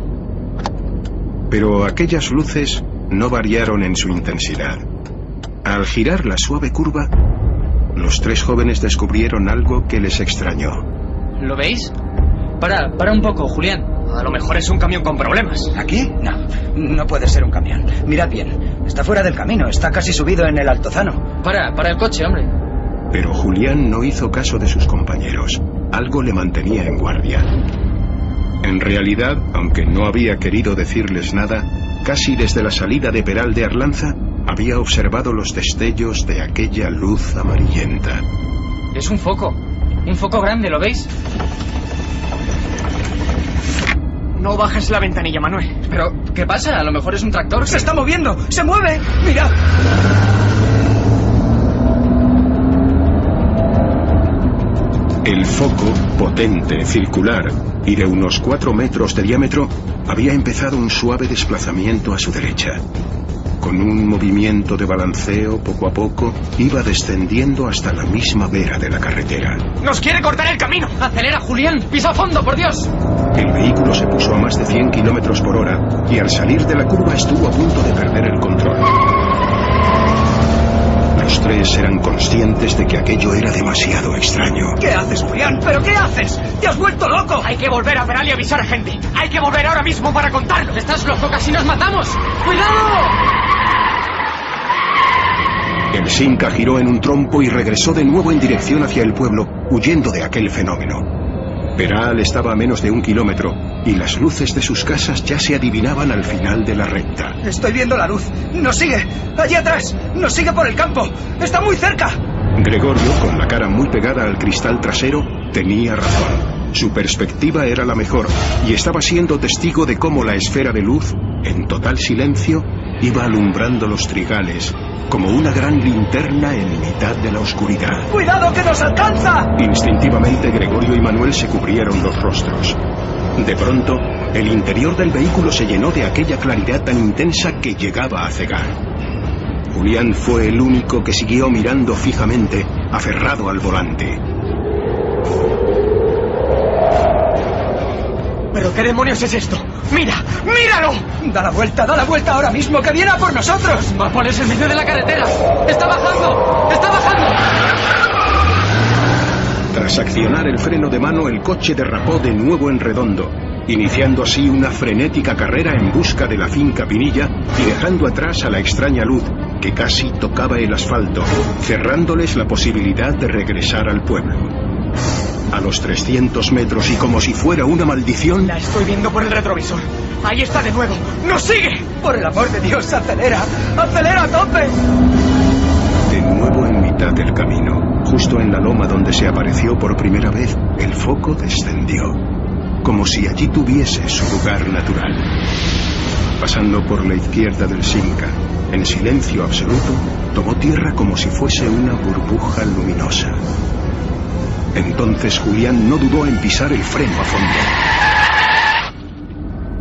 Pero aquellas luces no variaron en su intensidad. Al girar la suave curva, los 3 jóvenes descubrieron algo que les extrañó.
¿Lo veis? Para un poco, Julián.
A lo mejor es un camión con problemas.
¿Aquí? No puede ser un camión. Mirad bien. Está fuera del camino, está casi subido en el altozano.
Para el coche, hombre.
Pero Julián no hizo caso de sus compañeros. Algo le mantenía en guardia. En realidad, aunque no había querido decirles nada, casi desde la salida de Peral de Arlanza había observado los destellos de aquella luz amarillenta.
Es un foco grande, ¿lo veis?
No bajes la ventanilla, Manuel.
Pero, ¿qué pasa? A lo mejor es un tractor.
¡Se está moviendo! ¡Se mueve! ¡Mira!
El foco, potente, circular y de unos 4 metros de diámetro, había empezado un suave desplazamiento a su derecha. Con un movimiento de balanceo, poco a poco, iba descendiendo hasta la misma vera de la carretera.
¡Nos quiere cortar el camino!
¡Acelera, Julián! ¡Pisa a fondo, por Dios!
El vehículo se puso a más de 100 kilómetros por hora y al salir de la curva estuvo a punto de perder el control. Los tres eran conscientes de que aquello era demasiado extraño.
¿Qué haces, Julián? ¿Pero qué haces? ¡Te has vuelto loco!
Hay que volver a Peral y avisar a gente. Hay que volver ahora mismo para contarlo.
¡Estás loco! ¡Casi nos matamos! ¡Cuidado!
El Simca giró en un trompo y regresó de nuevo en dirección hacia el pueblo, huyendo de aquel fenómeno. Peral estaba a menos de 1 kilómetro y las luces de sus casas ya se adivinaban al final de la recta.
Estoy viendo la luz. ¡Nos sigue! ¡Allí atrás! ¡Nos sigue por el campo! ¡Está muy cerca!
Gregorio, con la cara muy pegada al cristal trasero, tenía razón. Su perspectiva era la mejor y estaba siendo testigo de cómo la esfera de luz, en total silencio, iba alumbrando los trigales como una gran linterna en mitad de la oscuridad.
¡Cuidado que nos alcanza!
Instintivamente Gregorio y Manuel se cubrieron los rostros. De pronto, el interior del vehículo se llenó de aquella claridad tan intensa que llegaba a cegar. Julián fue el único que siguió mirando fijamente, aferrado al volante.
¿Pero qué demonios es esto? ¡Mira! ¡Míralo!
Da la vuelta ahora mismo, que viene a por nosotros.
Va a ponerse en medio de la carretera. ¡Está bajando! ¡Está bajando!
Tras accionar el freno de mano, el coche derrapó de nuevo en redondo, iniciando así una frenética carrera en busca de la finca Pinilla y dejando atrás a la extraña luz que casi tocaba el asfalto, cerrándoles la posibilidad de regresar al pueblo. A los 300 metros y como si fuera una maldición...
La estoy viendo por el retrovisor. Ahí está de nuevo. ¡Nos sigue!
Por el amor de Dios, acelera. ¡Acelera a tope!
De nuevo en mitad del camino, justo en la loma donde se apareció por primera vez, el foco descendió, como si allí tuviese su lugar natural. Pasando por la izquierda del Simca, en silencio absoluto, tomó tierra como si fuese una burbuja luminosa. Entonces Julián no dudó en pisar el freno a fondo.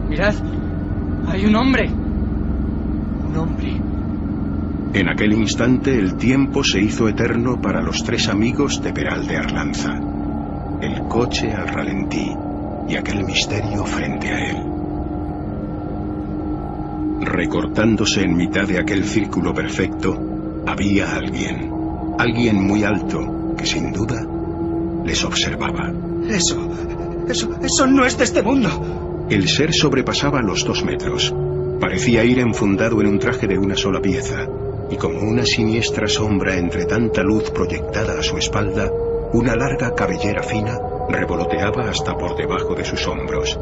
Mirad, hay un hombre.
Un hombre.
En aquel instante el tiempo se hizo eterno para los tres amigos de Peral de Arlanza. El coche al ralentí y aquel misterio frente a él. Recortándose en mitad de aquel círculo perfecto, había alguien muy alto que sin duda les observaba.
Eso no es de este mundo.
El ser sobrepasaba los 2 metros. Parecía ir enfundado en un traje de una sola pieza, y como una siniestra sombra entre tanta luz proyectada a su espalda, una larga cabellera fina revoloteaba hasta por debajo de sus hombros.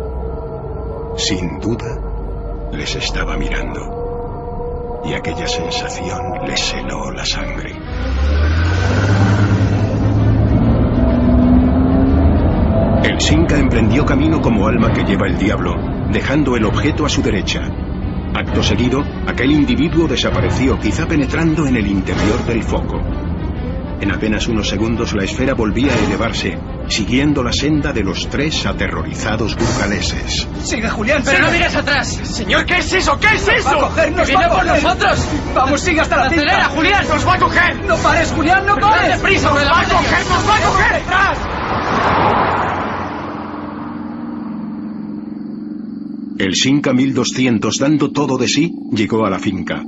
Sin duda, les estaba mirando, y aquella sensación les heló la sangre. El Simca emprendió camino como alma que lleva el diablo, dejando el objeto a su derecha. Acto seguido, aquel individuo desapareció, quizá penetrando en el interior del foco. En apenas unos segundos la esfera volvía a elevarse, siguiendo la senda de los 3 aterrorizados burgaleses.
¡Sigue, Julián!
¡Pero no mires atrás!
Señor, ¿qué es eso? ¿Qué es eso?
¡Va a cogernos!
¡Viene por nosotros!
¡Vamos, sigue hasta la cinta!
¡Acelera, Julián!
¡Nos va a coger!
¡No pares, Julián, no pares!
¡Deprisa!
¡Nos va a coger! ¡Nos va a coger! ¡Detrás!
El Simca 1200, dando todo de sí, llegó a la finca.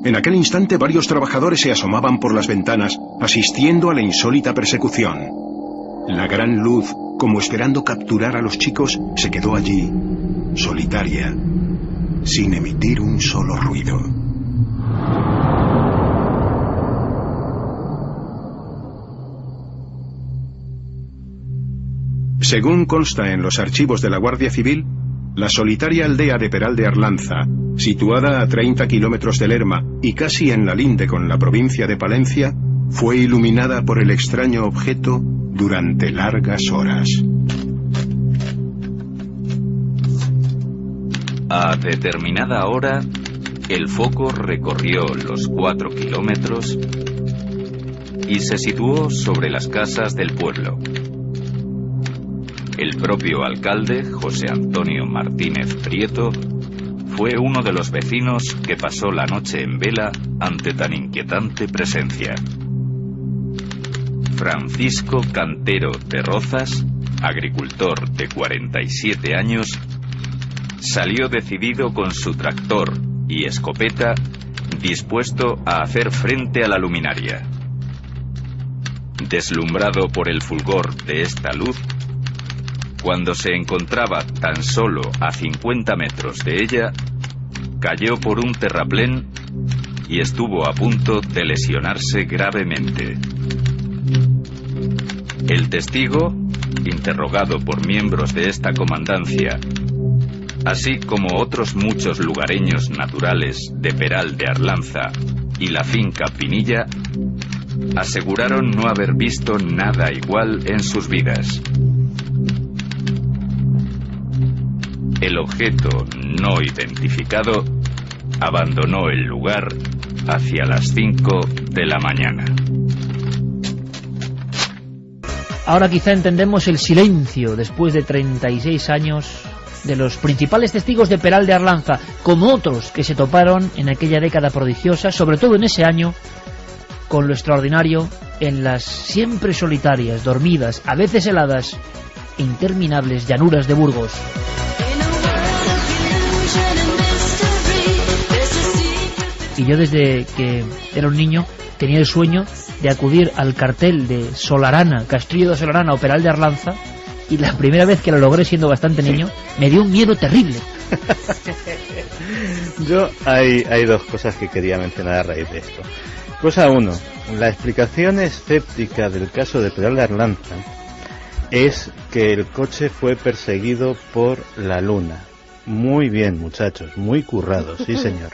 En aquel instante varios trabajadores se asomaban por las ventanas, asistiendo a la insólita persecución. La gran luz, como esperando capturar a los chicos, se quedó allí, solitaria, sin emitir un solo ruido. Según consta en los archivos de la Guardia Civil, la solitaria aldea de Peral de Arlanza, situada a 30 kilómetros de Lerma y casi en la linde con la provincia de Palencia, fue iluminada por el extraño objeto durante largas horas.
A determinada hora, el foco recorrió los 4 kilómetros y se situó sobre las casas del pueblo. El propio alcalde, José Antonio Martínez Prieto, fue uno de los vecinos que pasó la noche en vela ante tan inquietante presencia. Francisco Cantero de Rozas, agricultor de 47 años, salió decidido con su tractor y escopeta, dispuesto a hacer frente a la luminaria. Deslumbrado por el fulgor de esta luz, cuando se encontraba tan solo a 50 metros de ella, cayó por un terraplén y estuvo a punto de lesionarse gravemente. El testigo, interrogado por miembros de esta comandancia, así como otros muchos lugareños naturales de Peral de Arlanza y la finca Pinilla, aseguraron no haber visto nada igual en sus vidas. El objeto no identificado abandonó el lugar hacia las 5 de la mañana.
Ahora quizá entendemos el silencio después de 36 años de los principales testigos de Peral de Arlanza, como otros que se toparon en aquella década prodigiosa, sobre todo en ese año, con lo extraordinario en las siempre solitarias, dormidas, a veces heladas, interminables llanuras de Burgos. Y yo desde que era un niño tenía el sueño de acudir al cartel de Solarana, Castillo de Solarana o Peral de Arlanza, y la primera vez que lo logré siendo bastante niño me dio un miedo terrible.
Yo hay dos cosas que quería mencionar a raíz de esto. Cosa 1, la explicación escéptica del caso de Peral de Arlanza es que el coche fue perseguido por la luna. Muy bien, muchachos, muy currados, sí señor.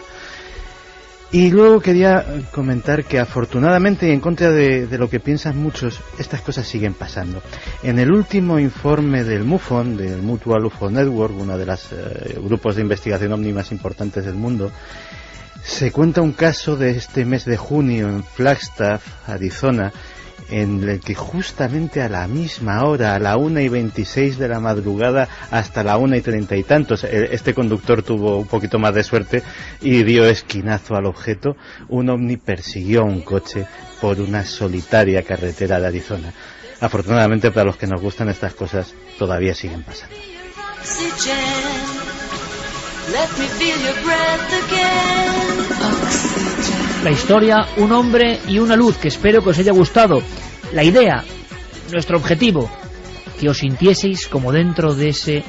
Y luego quería comentar que afortunadamente, y en contra de lo que piensan muchos, estas cosas siguen pasando. En el último informe del MUFON, del Mutual UFO Network, uno de los grupos de investigación ovni más importantes del mundo, se cuenta un caso de este mes de junio en Flagstaff, Arizona, en el que justamente a la misma hora, a la 1:26 de la madrugada hasta la 1:30 y tantos, este conductor tuvo un poquito más de suerte y dio esquinazo al objeto. Un ovni persiguió a un coche por una solitaria carretera de Arizona. Afortunadamente, para los que nos gustan estas cosas, todavía siguen pasando.
La historia, un hombre y una luz, que espero que os haya gustado. La idea, nuestro objetivo, que os sintieseis como dentro de ese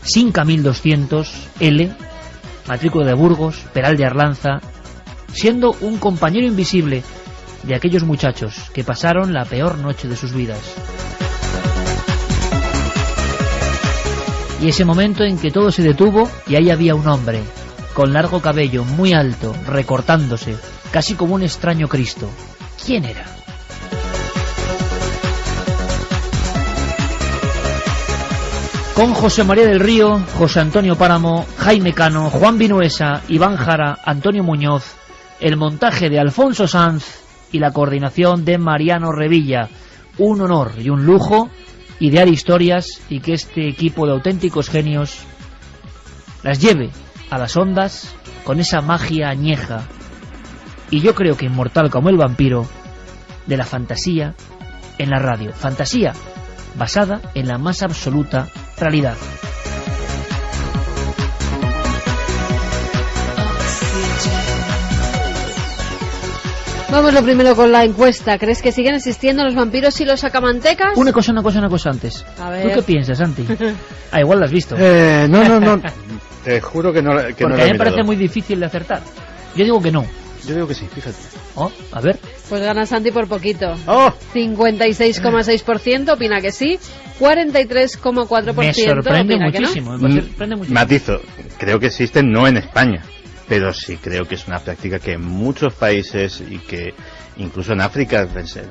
Simca 1200L, matrícula de Burgos, Peral de Arlanza, siendo un compañero invisible de aquellos muchachos que pasaron la peor noche de sus vidas. Y ese momento en que todo se detuvo y ahí había un hombre, con largo cabello, muy alto, recortándose, casi como un extraño Cristo. ¿Quién era? Con José María del Río, José Antonio Páramo, Jaime Cano, Juan Vinuesa, Iván Jara, Antonio Muñoz, el montaje de Alfonso Sanz y la coordinación de Mariano Revilla. Un honor y un lujo idear historias y que este equipo de auténticos genios las lleve a las ondas con esa magia añeja y yo creo que inmortal como el vampiro de la fantasía en la radio. Fantasía basada en la más absoluta realidad.
Vamos lo primero con la encuesta. ¿Crees que siguen existiendo los vampiros y los sacamantecas?
Una cosa antes.
A ver.
¿Tú qué piensas, Santi? Igual lo has visto.
No. Te juro que no.
Porque a mí me parece muy difícil de acertar. Yo digo que no.
Yo digo que sí, fíjate.
Oh, a ver.
Pues gana Santi por poquito.
¡Oh!
56,6% opina que sí, 43,4%
Me sorprende
opina
muchísimo.
que no.
Me sorprende muchísimo.
Matizo, creo que existen, no en España, pero sí creo que es una práctica que en muchos países y que incluso en África,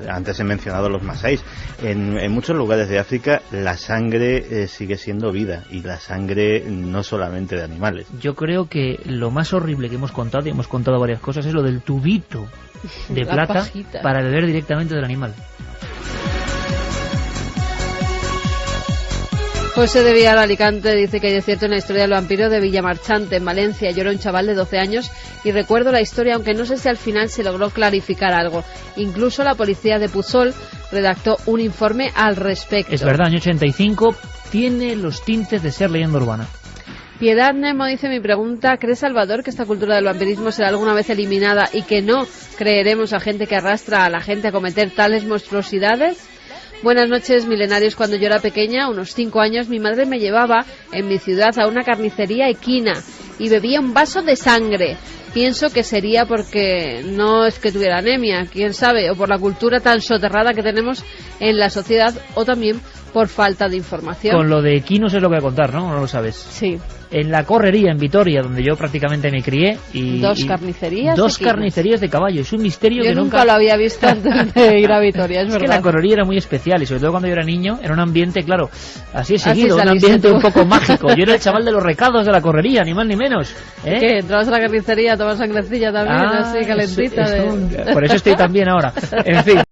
antes he mencionado los masáis, en muchos lugares de África la sangre sigue siendo vida, y la sangre no solamente de animales.
Yo creo que lo más horrible que hemos contado, y hemos contado varias cosas, es lo del tubito de
La
plata
pajita.
para beber directamente del animal.
José de Villar Alicante dice que hay de cierto en la historia del vampiro de Villamarchante, en Valencia. Yo era un chaval de 12 años y recuerdo la historia, aunque no sé si al final se logró clarificar algo. Incluso la policía de Puzol redactó un informe al respecto.
Es verdad, año 85 tiene los tintes de ser leyenda urbana.
Piedad Nemo dice: mi pregunta, ¿cree Salvador que esta cultura del vampirismo será alguna vez eliminada y que no creeremos a gente que arrastra a la gente a cometer tales monstruosidades? Buenas noches, milenarios. Cuando yo era pequeña, unos 5 años, mi madre me llevaba en mi ciudad a una carnicería equina y bebía un vaso de sangre. Pienso que sería porque no es que tuviera anemia, quién sabe, o por la cultura tan soterrada que tenemos en la sociedad, o también por falta de información.
Con lo de equinos es lo que voy a contar, ¿no? ¿No lo sabes?
Sí.
En la correría en Vitoria, donde yo prácticamente me crié,
Dos carnicerías.
Dos
equinas.
carnicerías de caballo. Es un misterio
yo
que
nunca lo había visto antes de ir a Vitoria, es
Es
verdad.
que la correría era muy especial, y sobre todo cuando yo era niño, era un ambiente, claro, así he
Así
seguido, un
saliste
ambiente
tú.
un poco mágico. Yo era el chaval de los recados de la correría, ni más ni menos. ¿Eh?
¿Qué? ¿Entrabas a la carnicería a tomar sangrecilla también, así calentita?
Por eso estoy tan bien ahora. En fin.